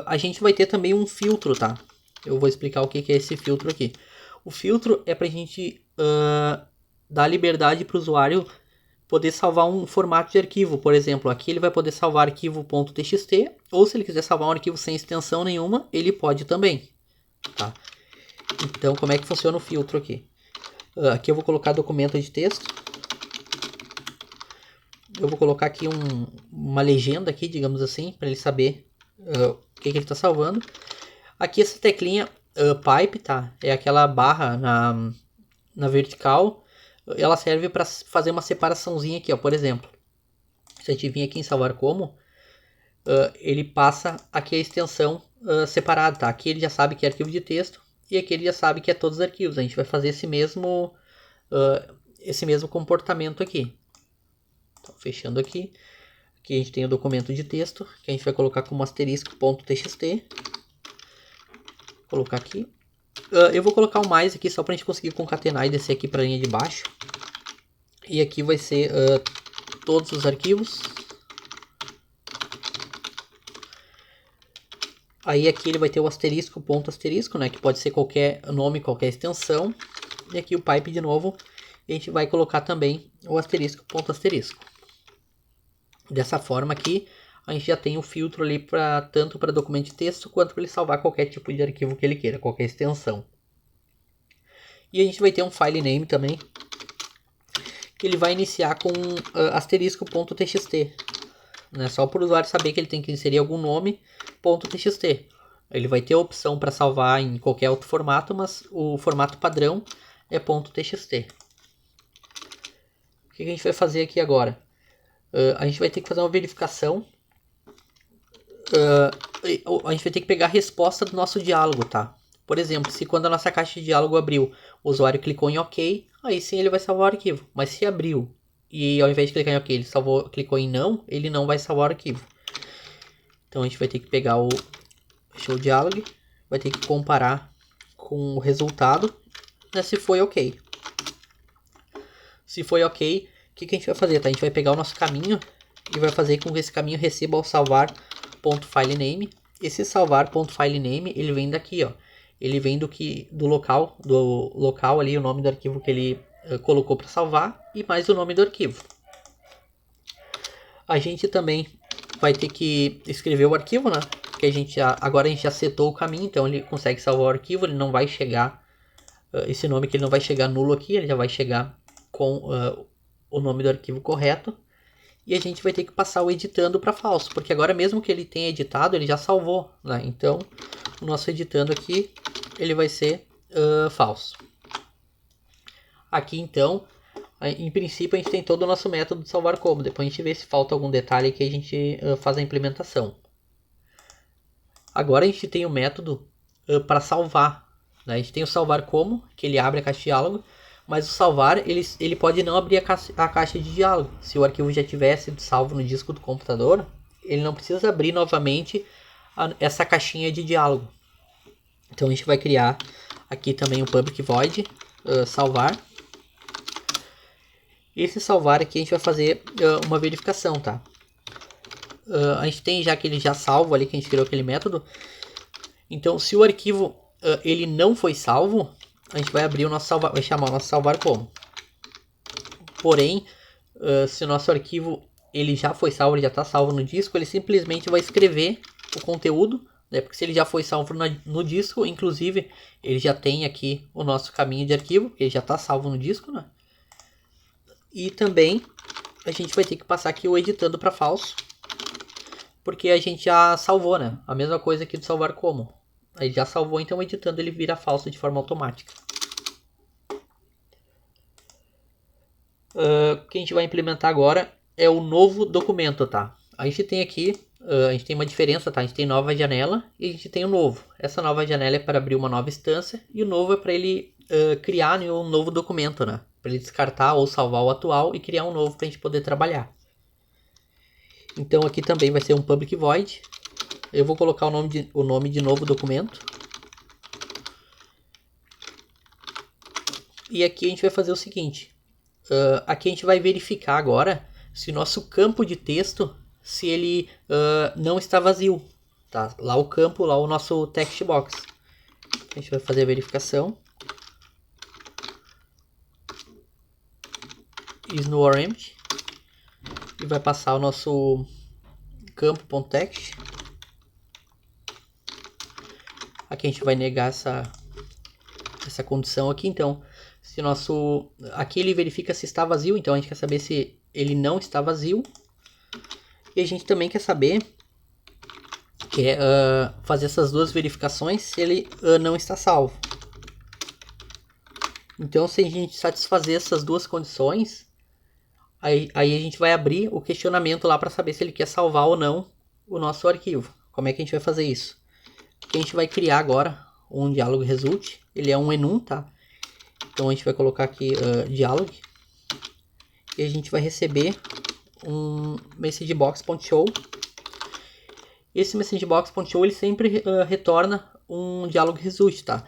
A gente vai ter também um filtro, tá? Eu vou explicar o que é esse filtro aqui. O filtro é para a gente dar liberdade para o usuário poder salvar um formato de arquivo. Por exemplo, aqui ele vai poder salvar arquivo.txt, ou se ele quiser salvar um arquivo sem extensão nenhuma, ele pode também, tá? Então, como é que funciona o filtro aqui? Aqui eu vou colocar documento de texto. Eu vou colocar aqui uma legenda aqui, digamos assim, para ele saber o que ele está salvando. Aqui essa teclinha pipe, tá? É aquela barra na vertical. Ela serve para fazer uma separaçãozinha aqui, ó. Por exemplo, se a gente vir aqui em salvar como, ele passa aqui a extensão separada, tá? Aqui ele já sabe que é arquivo de texto e aqui ele já sabe que é todos os arquivos. A gente vai fazer esse mesmo comportamento aqui. Então, fechando aqui. Aqui a gente tem o documento de texto, que a gente vai colocar como asterisco.txt. Colocar aqui. Eu vou colocar o mais aqui só para a gente conseguir concatenar e descer aqui para a linha de baixo. E aqui vai ser todos os arquivos. Aí aqui ele vai ter o asterisco, ponto asterisco, né? Que pode ser qualquer nome, qualquer extensão. E aqui o pipe de novo. E a gente vai colocar também o asterisco, ponto asterisco. Dessa forma aqui, a gente já tem o filtro ali tanto para documento de texto, quanto para ele salvar qualquer tipo de arquivo que ele queira, qualquer extensão. E a gente vai ter um file name também, que ele vai iniciar com asterisco.txt. Né? Só para o usuário saber que ele tem que inserir algum nome, .txt. Ele vai ter a opção para salvar em qualquer outro formato, mas o formato padrão é .txt. O que a gente vai fazer aqui agora? A gente vai ter que fazer uma verificação. A gente vai ter que pegar a resposta do nosso diálogo, tá? Por exemplo, se quando a nossa caixa de diálogo abriu, o usuário clicou em OK, aí sim ele vai salvar o arquivo. Mas se abriu e ao invés de clicar em OK, ele clicou em não, ele não vai salvar o arquivo. Então a gente vai ter que pegar o show diálogo, vai ter que comparar com o resultado, né, se foi OK. Se foi OK, o que a gente vai fazer? Tá? A gente vai pegar o nosso caminho e vai fazer com que esse caminho receba o salvar.filename. Esse salvar.filename, ele vem daqui, ó. Ele vem do local ali, o nome do arquivo que ele colocou para salvar e mais o nome do arquivo. A gente também vai ter que escrever o arquivo, né? Porque agora a gente já setou o caminho, então ele consegue salvar o arquivo, ele não vai chegar esse nome que ele não vai chegar nulo aqui, ele já vai chegar com o nome do arquivo correto. E a gente vai ter que passar o editando para falso, porque agora mesmo que ele tenha editado, ele já salvou, né? Então, o nosso editando aqui, ele vai ser falso. Aqui então, em princípio a gente tem todo o nosso método de salvar como. Depois a gente vê se falta algum detalhe que a gente faz a implementação. Agora a gente tem o método para salvar, né? A gente tem o salvar como, que ele abre a caixa de diálogo, mas o salvar ele pode não abrir a caixa de diálogo. Se o arquivo já tivesse salvo no disco do computador, ele não precisa abrir novamente essa caixinha de diálogo. Então a gente vai criar aqui também o public void salvar. Esse salvar aqui a gente vai fazer uma verificação, tá? A gente tem já aquele já salvo ali que a gente criou aquele método. Então se o arquivo ele não foi salvo, a gente vai abrir o nosso salvar, vai chamar o nosso salvar como. Porém, se o nosso arquivo ele já foi salvo, ele já está salvo no disco, ele simplesmente vai escrever o conteúdo, né? Porque se ele já foi salvo no disco, inclusive ele já tem aqui o nosso caminho de arquivo, ele já está salvo no disco, né? E também a gente vai ter que passar aqui o editando para falso, porque a gente já salvou, né? A mesma coisa aqui do salvar como. Aí já salvou, então o editando ele vira falso de forma automática. O que a gente vai implementar agora é o novo documento, tá? A gente tem aqui, a gente tem uma diferença, tá? A gente tem nova janela e a gente tem o novo. Essa nova janela é para abrir uma nova instância e o novo é para ele criar um novo documento, né? Para ele descartar ou salvar o atual e criar um novo para a gente poder trabalhar. Então aqui também vai ser um public void. Eu vou colocar o nome de novo documento. E aqui a gente vai fazer o seguinte. Aqui a gente vai verificar agora se o nosso campo de texto, se ele não está vazio. Tá? Lá o campo, lá o nosso text box. A gente vai fazer a verificação. Is no or empty. E vai passar o nosso campo.text. Aqui a gente vai negar essa condição aqui. Então, se nosso aqui ele verifica se está vazio, então a gente quer saber se ele não está vazio. E a gente também quer saber, fazer essas duas verificações se ele não está salvo. Então, se a gente satisfazer essas duas condições, aí a gente vai abrir o questionamento lá para saber se ele quer salvar ou não o nosso arquivo. Como é que a gente vai fazer isso? Que a gente vai criar agora um diálogo result. Ele é um enum, tá? Então a gente vai colocar aqui dialog e a gente vai receber um messagebox.show. Esse messagebox.show ele sempre retorna um diálogo result, tá?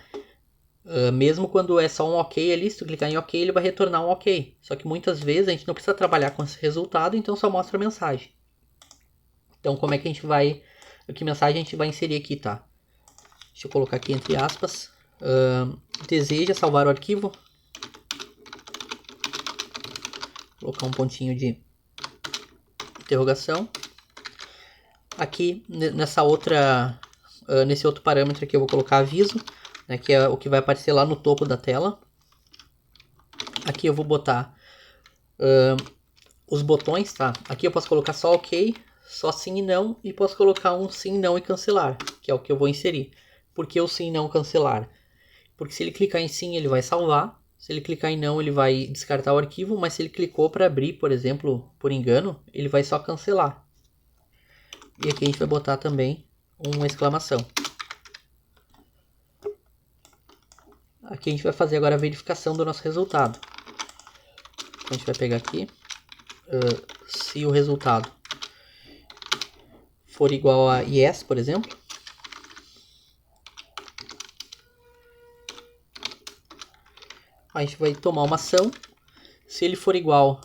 Mesmo quando é só um ok ali, se tu clicar em ok, ele vai retornar um ok. Só que muitas vezes a gente não precisa trabalhar com esse resultado, então só mostra a mensagem. Então como é que a gente vai... Que mensagem a gente vai inserir aqui, tá? Deixa eu colocar aqui entre aspas. Deseja salvar o arquivo. Vou colocar um pontinho de interrogação. Aqui nessa outra, nesse outro parâmetro aqui eu vou colocar aviso, né, que é o que vai aparecer lá no topo da tela. Aqui eu vou botar os botões, tá? Aqui eu posso colocar só ok, só sim e não, e posso colocar um sim, não e cancelar, que é o que eu vou inserir. Por que o sim, não, cancelar? Porque se ele clicar em sim, ele vai salvar. Se ele clicar em não, ele vai descartar o arquivo. Mas se ele clicou para abrir, por exemplo, por engano, ele vai só cancelar. E aqui a gente vai botar também uma exclamação. Aqui a gente vai fazer agora a verificação do nosso resultado. Então a gente vai pegar aqui. Se o resultado for igual a yes, por exemplo. A gente vai tomar uma ação. Se ele for igual,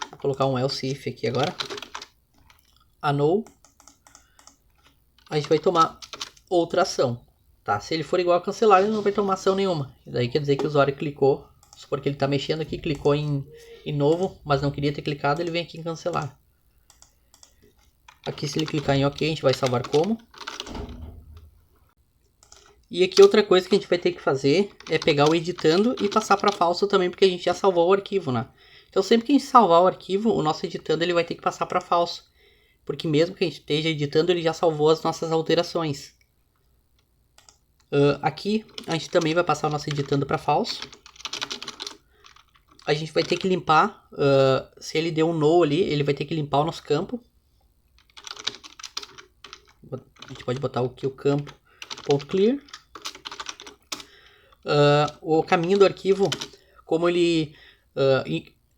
vou colocar um else if aqui agora, a no, a gente vai tomar outra ação. Tá? Se ele for igual a cancelar, ele não vai tomar ação nenhuma. E daí quer dizer que o usuário clicou, porque ele está mexendo aqui, clicou em novo, mas não queria ter clicado, ele vem aqui em cancelar. Aqui se ele clicar em ok, a gente vai salvar como. E aqui outra coisa que a gente vai ter que fazer é pegar o editando e passar para falso também, porque a gente já salvou o arquivo, né? Então sempre que a gente salvar o arquivo, o nosso editando ele vai ter que passar para falso. Porque mesmo que a gente esteja editando, ele já salvou as nossas alterações. Aqui a gente também vai passar o nosso editando para falso. A gente vai ter que limpar, se ele deu um no ali, ele vai ter que limpar o nosso campo. A gente pode botar aqui o campo .clear. O caminho do arquivo, como ele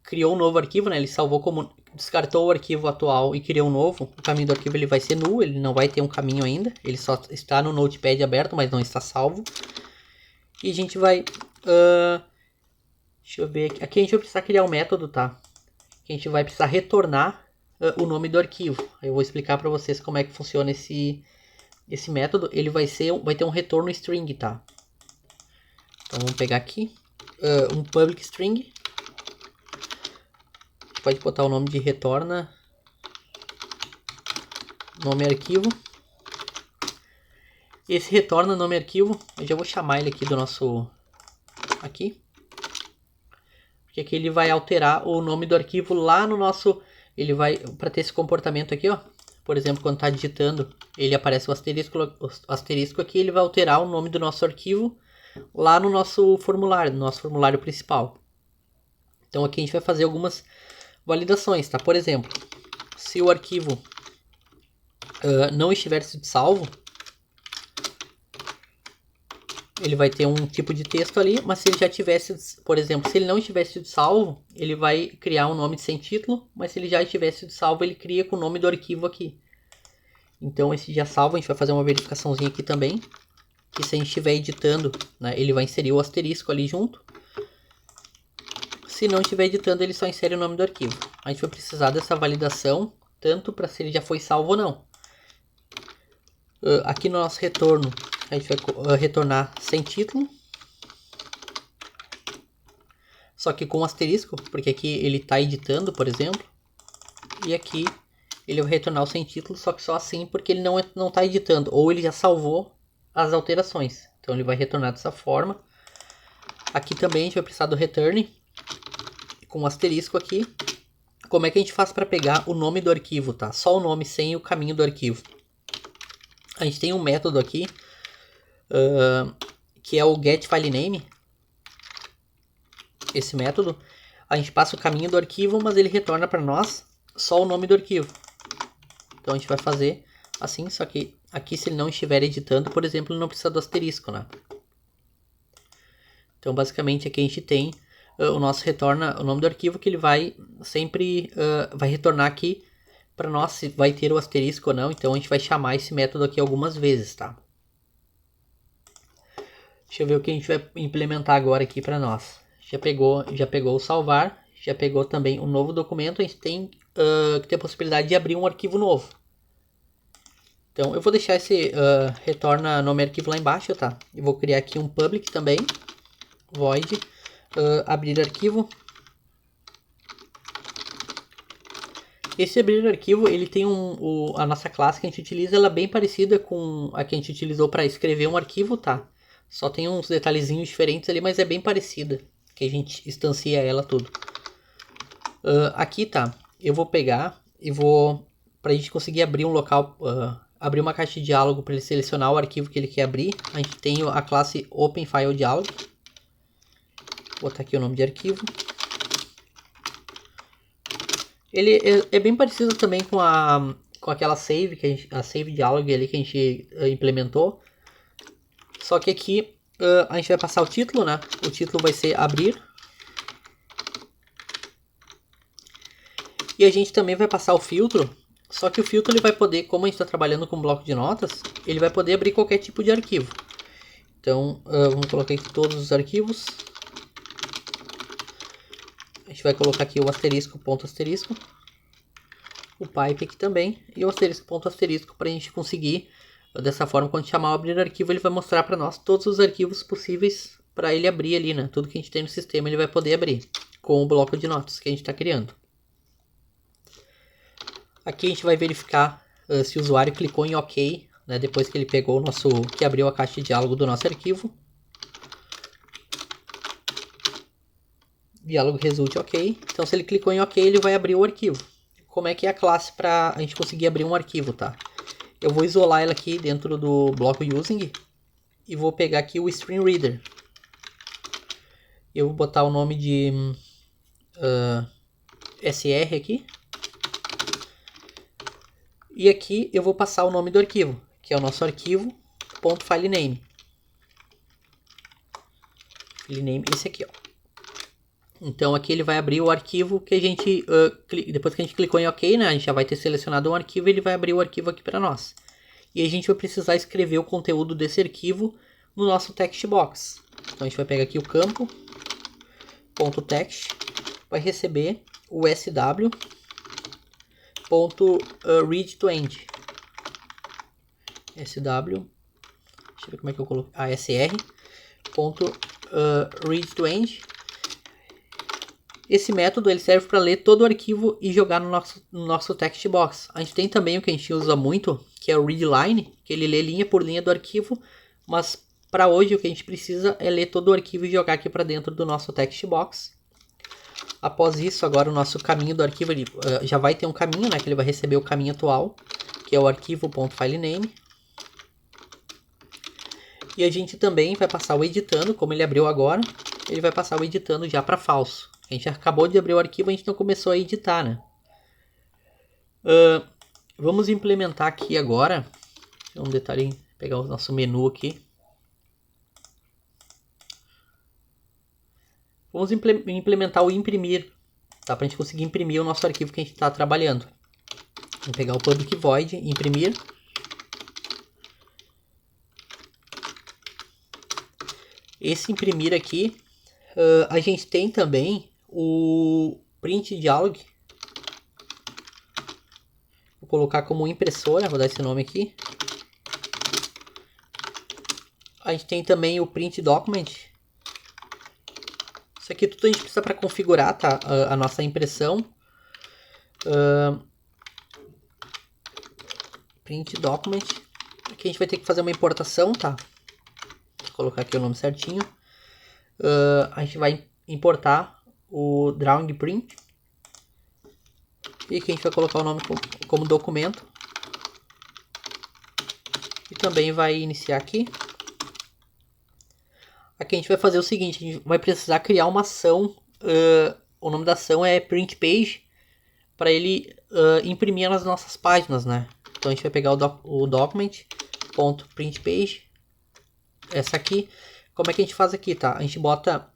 criou um novo arquivo, né? Ele salvou como descartou o arquivo atual e criou um novo. O caminho do arquivo ele vai ser nulo, ele não vai ter um caminho ainda. Ele só está no Notepad aberto, mas não está salvo. E a gente vai... deixa eu ver aqui. Aqui a gente vai precisar criar um método, tá? Que a gente vai precisar retornar o nome do arquivo. Eu vou explicar para vocês como é que funciona esse método. Ele vai ter um retorno string, tá? Então vamos pegar aqui um public string. A gente pode botar o nome de retorna nome arquivo. Esse retorna nome arquivo, eu já vou chamar ele aqui do nosso aqui. Porque aqui ele vai alterar o nome do arquivo lá no nosso, ele vai para ter esse comportamento aqui, ó. Por exemplo, quando está digitando, ele aparece o asterisco aqui, ele vai alterar o nome do nosso arquivo lá no nosso formulário principal. Então aqui a gente vai fazer algumas validações, tá? Por exemplo, se o arquivo não estiver sido salvo, ele vai ter um tipo de texto ali, mas se ele já tivesse, por exemplo, se ele não tivesse sido salvo, ele vai criar um nome sem título, mas se ele já tivesse sido salvo, ele cria com o nome do arquivo aqui. Então esse já salvo, a gente vai fazer uma verificaçãozinha aqui também. Que se a gente estiver editando, né, ele vai inserir o asterisco ali junto. Se não estiver editando, ele só insere o nome do arquivo. A gente vai precisar dessa validação, tanto para se ele já foi salvo ou não. Aqui no nosso retorno, a gente vai retornar sem título. Só que com asterisco, porque aqui ele está editando, por exemplo. E aqui ele vai retornar o sem título, só que só assim, porque ele não está editando. Ou ele já salvou as alterações. Então ele vai retornar dessa forma. Aqui também a gente vai precisar do return com um asterisco aqui. Como é que a gente faz para pegar o nome do arquivo, tá? Só o nome sem o caminho do arquivo. A gente tem um método aqui que é o getFileName. Esse método, a gente passa o caminho do arquivo, mas ele retorna para nós só o nome do arquivo. Então a gente vai fazer assim, só que aqui se ele não estiver editando, por exemplo, ele não precisa do asterisco, né? Então basicamente aqui a gente tem o nosso retorna o nome do arquivo, que ele vai sempre vai retornar aqui para nós se vai ter o asterisco ou não. Então a gente vai chamar esse método aqui algumas vezes, tá? Deixa eu ver o que a gente vai implementar agora aqui para nós. Já pegou o salvar, já pegou também um novo documento. A gente tem que ter a possibilidade de abrir um arquivo novo. Então eu vou deixar esse retorna nome arquivo lá embaixo, tá? Eu vou criar aqui um public também, void abrir arquivo. Esse abrir arquivo, ele tem a nossa classe que a gente utiliza, ela é bem parecida com a que a gente utilizou para escrever um arquivo, tá? Só tem uns detalhezinhos diferentes ali, mas é bem parecida, que a gente instancia ela tudo. Aqui, tá? Eu vou pegar e vou, para a gente conseguir abrir um local, abrir uma caixa de diálogo para ele selecionar o arquivo que ele quer abrir, a gente tem a classe OpenFileDialog. Vou botar aqui o nome de arquivo. Ele é bem parecido também com aquela save, a save dialog ali que a gente implementou. Só que aqui a gente vai passar o título, né? O título vai ser abrir. E a gente também vai passar o filtro. Só que o filtro ele vai poder, como a gente está trabalhando com bloco de notas, ele vai poder abrir qualquer tipo de arquivo. Então vamos colocar aqui todos os arquivos. A gente vai colocar aqui o asterisco, ponto asterisco. O pipe aqui também. E o asterisco, ponto asterisco, para a gente conseguir, dessa forma, quando chamar o abrir arquivo, ele vai mostrar para nós todos os arquivos possíveis para ele abrir ali, né? Tudo que a gente tem no sistema ele vai poder abrir com o bloco de notas que a gente está criando. Aqui a gente vai verificar se o usuário clicou em OK né, depois que ele pegou o nosso, que abriu a caixa de diálogo do nosso arquivo. Diálogo result ok. Então se ele clicou em ok, ele vai abrir o arquivo. Como é que é a classe para a gente conseguir abrir um arquivo, tá? Eu vou isolar ela aqui dentro do bloco using e vou pegar aqui o stream reader. Eu vou botar o nome de SR aqui. E aqui eu vou passar o nome do arquivo, que é o nosso arquivo .filename. Filename, esse aqui, ó. Então aqui ele vai abrir o arquivo que a gente, depois que a gente clicou em OK, né, a gente já vai ter selecionado um arquivo e ele vai abrir o arquivo aqui para nós. E a gente vai precisar escrever o conteúdo desse arquivo no nosso text box. Então a gente vai pegar aqui o campo, .text, vai receber o sw.read2end. sw, deixa eu ver como é que eu coloco, sr.read2end. Esse método ele serve para ler todo o arquivo e jogar no nosso text box. A gente tem também o que a gente usa muito, que é o readline, que ele lê linha por linha do arquivo, mas para hoje o que a gente precisa é ler todo o arquivo e jogar aqui para dentro do nosso text box. Após isso, agora o nosso caminho do arquivo ele, já vai ter um caminho, né, que ele vai receber o caminho atual, que é o arquivo.filename. E a gente também vai passar o editando, como ele abriu agora, ele vai passar o editando já para falso. A gente acabou de abrir o arquivo, a gente não começou a editar, né? Vamos implementar aqui agora. Um detalhe, pegar o nosso menu aqui. Vamos implementar o imprimir, tá? Para a gente conseguir imprimir o nosso arquivo que a gente está trabalhando. Vamos pegar o public void, imprimir. Esse imprimir aqui, a gente tem também o print dialog. Vou colocar como impressora, vou dar esse nome aqui. A gente tem também o print document. Isso aqui tudo a gente precisa para configurar, tá? A nossa impressão. Print document. Aqui a gente vai ter que fazer uma importação, tá? Vou colocar aqui o nome certinho. A gente vai importar o drawing print. E aqui a gente vai colocar o nome como documento. E também vai iniciar aqui. Aqui a gente vai fazer o seguinte, a gente vai precisar criar uma ação. O nome da ação é print page, para ele imprimir nas nossas páginas, né? Então a gente vai pegar o document.printPage, essa aqui. Como é que a gente faz aqui, tá? A gente bota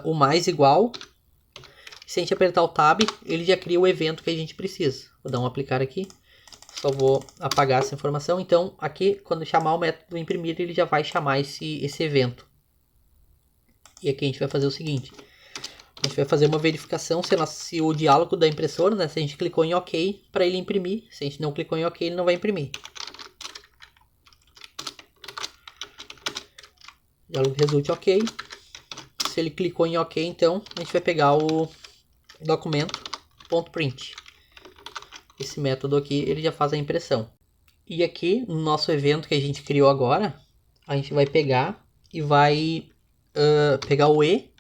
o mais igual. Se a gente apertar o Tab, ele já cria o evento que a gente precisa. Vou dar um aplicar aqui. Só vou apagar essa informação. Então, aqui, quando chamar o método imprimir, ele já vai chamar esse evento. E aqui a gente vai fazer o seguinte. A gente vai fazer uma verificação se o diálogo da impressora, né? Se a gente clicou em OK, para ele imprimir. Se a gente não clicou em OK, ele não vai imprimir. Diálogo result OK. Se ele clicou em OK, então, a gente vai pegar o documento.print. Esse método aqui, ele já faz a impressão. E aqui, no nosso evento que a gente criou agora, a gente vai pegar e vai pegar o E.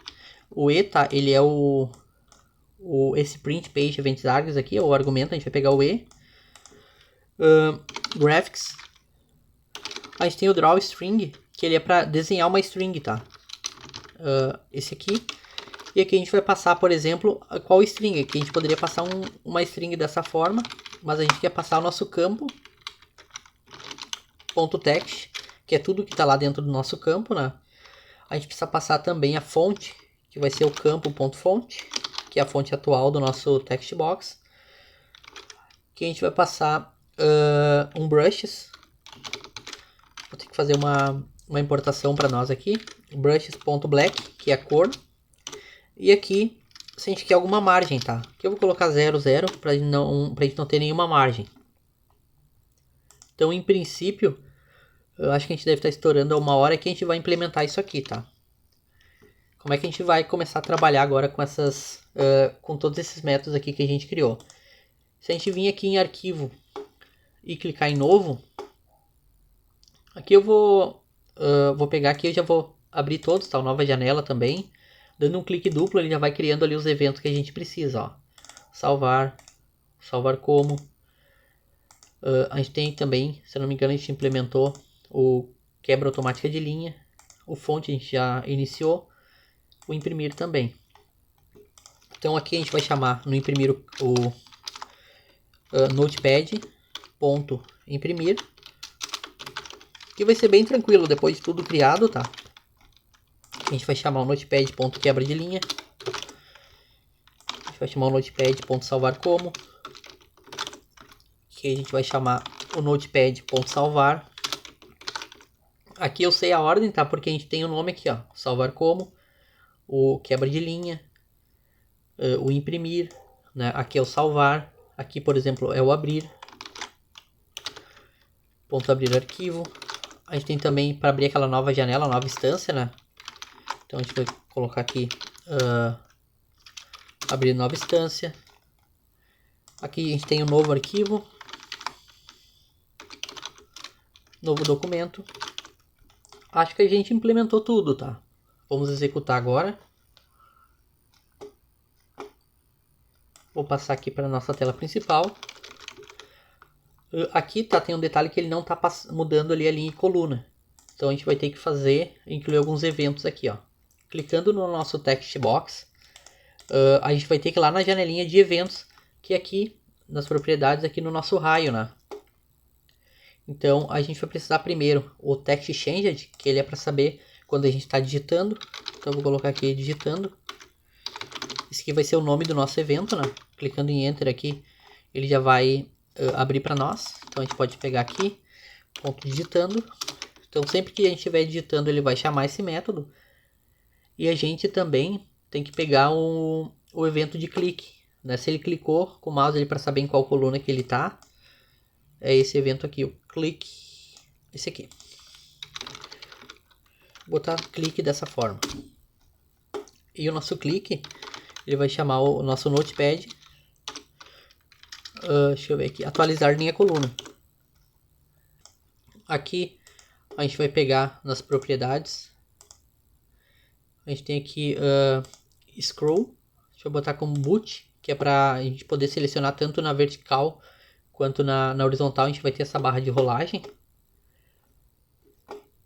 O E, tá? Ele é esse print page event args aqui, o argumento. A gente vai pegar o E. Graphics. A gente tem o draw string, que ele é para desenhar uma string, tá? Esse aqui. E aqui a gente vai passar, por exemplo, qual string. Aqui a gente poderia passar uma string dessa forma, mas a gente quer passar o nosso campo .text, que é tudo que está lá dentro do nosso campo, né? A gente precisa passar também a fonte, que vai ser o campo.font, que é a fonte atual do nosso text box. Aqui a gente vai passar um brushes. Vou ter que fazer uma importação para nós aqui. Brushes.black, que é a cor. E aqui, se a gente quer alguma margem, tá? Aqui eu vou colocar 0, 0, para a gente não ter nenhuma margem. Então, em princípio, eu acho que a gente deve estar estourando a 1 hora que a gente vai implementar isso aqui, tá? Como é que a gente vai começar a trabalhar agora com todos esses métodos aqui que a gente criou? Se a gente vir aqui em arquivo e clicar em novo, Aqui eu vou pegar aqui, eu já vou abrir todos, tá? Uma nova janela também. Dando um clique duplo, ele já vai criando ali os eventos que a gente precisa, ó. Salvar como. A gente tem também, se eu não me engano, a gente implementou o quebra automática de linha. O fonte a gente já iniciou. O imprimir também. Então aqui a gente vai chamar no imprimir o notepad.imprimir. Que vai ser bem tranquilo depois de tudo criado, tá? A gente vai chamar o notepad.quebra de linha. A gente vai chamar o notepad.salvar como. Que a gente vai chamar o notepad.salvar. Aqui eu sei a ordem, tá? Porque a gente tem o nome aqui, ó. Salvar como, o quebra de linha, o imprimir, né? Aqui é o salvar. Aqui, por exemplo, é o abrir. Ponto abrir arquivo. A gente tem também para abrir aquela nova janela, nova instância, né? Então a gente vai colocar aqui abrir nova instância. Aqui a gente tem um novo arquivo, novo documento. Acho que a gente implementou tudo, tá? Vamos executar agora. Vou passar aqui para a nossa tela principal. Aqui tá, tem um detalhe que ele não tá mudando ali a linha e coluna. Então a gente vai ter que incluir alguns eventos aqui, ó. Clicando no nosso text box, a gente vai ter que ir lá na janelinha de eventos, que é aqui nas propriedades, aqui no nosso raio, né? Então a gente vai precisar primeiro o text changed, que ele é para saber quando a gente está digitando. Então eu vou colocar aqui digitando. Esse aqui vai ser o nome do nosso evento, né? Clicando em enter aqui, ele já vai abrir para nós. Então a gente pode pegar aqui, ponto digitando. Então sempre que a gente estiver digitando, ele vai chamar esse método. E a gente também tem que pegar o evento de clique, né? Se ele clicou com o mouse para saber em qual coluna que ele está, é esse evento aqui, o clique, esse aqui. Vou botar clique dessa forma. E o nosso clique, ele vai chamar o nosso notepad. Deixa eu ver aqui, atualizar linha coluna. Aqui a gente vai pegar nas propriedades. A gente tem aqui scroll. Deixa eu botar como boot, que é para a gente poder selecionar tanto na vertical quanto na horizontal. A gente vai ter essa barra de rolagem.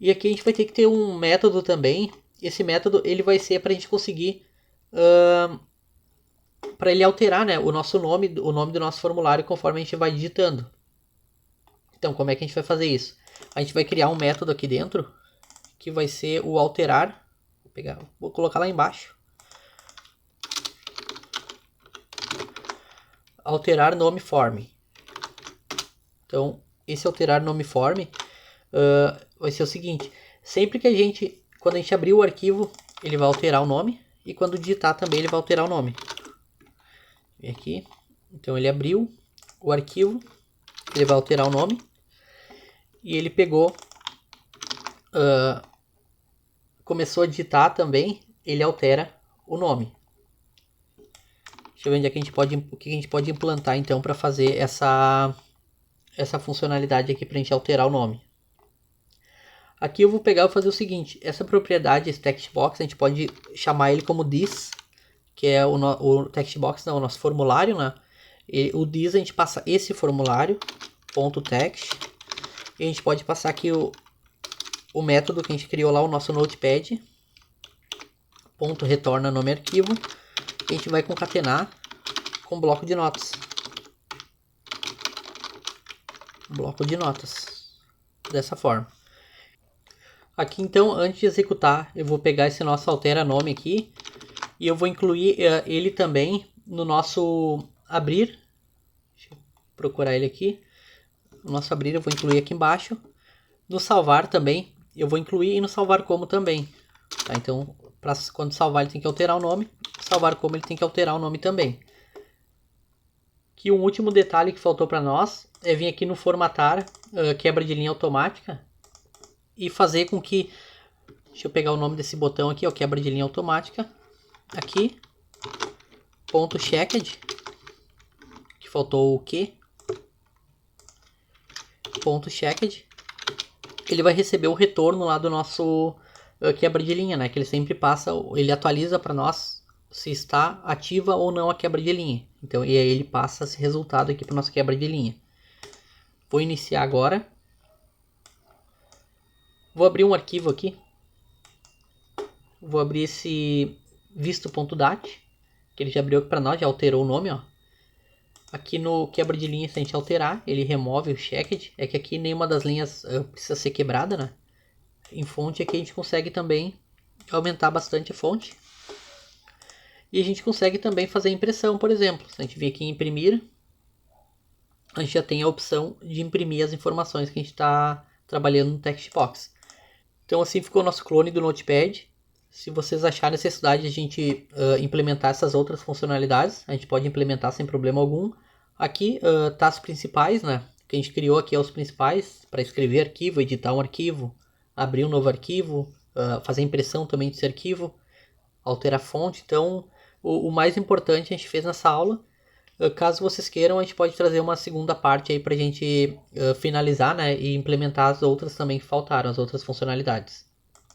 E aqui a gente vai ter que ter um método também. Esse método ele vai ser para a gente conseguir para ele alterar, né, o nome do nosso formulário conforme a gente vai digitando. Então como é que a gente vai fazer isso? A gente vai criar um método aqui dentro que vai ser o alterar. Vou colocar lá embaixo. Alterar nome form. Então esse alterar nome form vai ser o seguinte: sempre que quando a gente abrir o arquivo, ele vai alterar o nome, e quando digitar também ele vai alterar o nome. Vem aqui, então ele abriu o arquivo, ele vai alterar o nome, e ele pegou, começou a digitar também, ele altera o nome. Deixa eu ver onde é que o que a gente pode implantar então para fazer essa funcionalidade aqui para a gente alterar o nome. Aqui eu vou pegar e vou fazer o seguinte: essa propriedade, esse text box, a gente pode chamar ele como this, que é o text box, não, o nosso formulário, né? E o this a gente passa esse formulário, ponto text, e a gente pode passar aqui o método que a gente criou lá, o nosso notepad, ponto retorna nome arquivo, e a gente vai concatenar com bloco de notas. Bloco de notas, dessa forma. Aqui então, antes de executar, eu vou pegar esse nosso altera nome aqui e eu vou incluir ele também no nosso abrir. Deixa eu procurar ele aqui. No nosso abrir eu vou incluir aqui embaixo. No salvar também eu vou incluir, e no salvar como também. Tá? Então, quando salvar ele tem que alterar o nome, salvar como ele tem que alterar o nome também. Que um último detalhe que faltou para nós é vir aqui no formatar, quebra de linha automática, e fazer com que, deixa eu pegar o nome desse botão aqui, ó, quebra de linha automática, aqui, ponto checked, que faltou o que, ponto checked, ele vai receber o retorno lá do nosso quebra de linha, né? Que ele sempre passa, ele atualiza para nós se está ativa ou não a quebra de linha. Então, e aí ele passa esse resultado aqui para nossa quebra de linha. Vou iniciar agora. Vou abrir um arquivo aqui. Vou abrir esse visto.dat, que ele já abriu aqui para nós, já alterou o nome, ó. Aqui no quebra de linha, se a gente alterar, ele remove o checked. É que aqui nenhuma das linhas precisa ser quebrada, né? Em fonte aqui a gente consegue também aumentar bastante a fonte. E a gente consegue também fazer impressão, por exemplo. Se a gente vir aqui em imprimir, a gente já tem a opção de imprimir as informações que a gente está trabalhando no Textbox. Então assim ficou o nosso clone do Notepad. Se vocês acharem necessidade de a gente implementar essas outras funcionalidades, a gente pode implementar sem problema algum. Aqui tá as principais, né? Que a gente criou aqui é os principais, para escrever arquivo, editar um arquivo, abrir um novo arquivo, fazer impressão também desse arquivo, alterar a fonte. Então, o mais importante a gente fez nessa aula. Caso vocês queiram, a gente pode trazer uma segunda parte aí para a gente finalizar, né? E implementar as outras também que faltaram, as outras funcionalidades.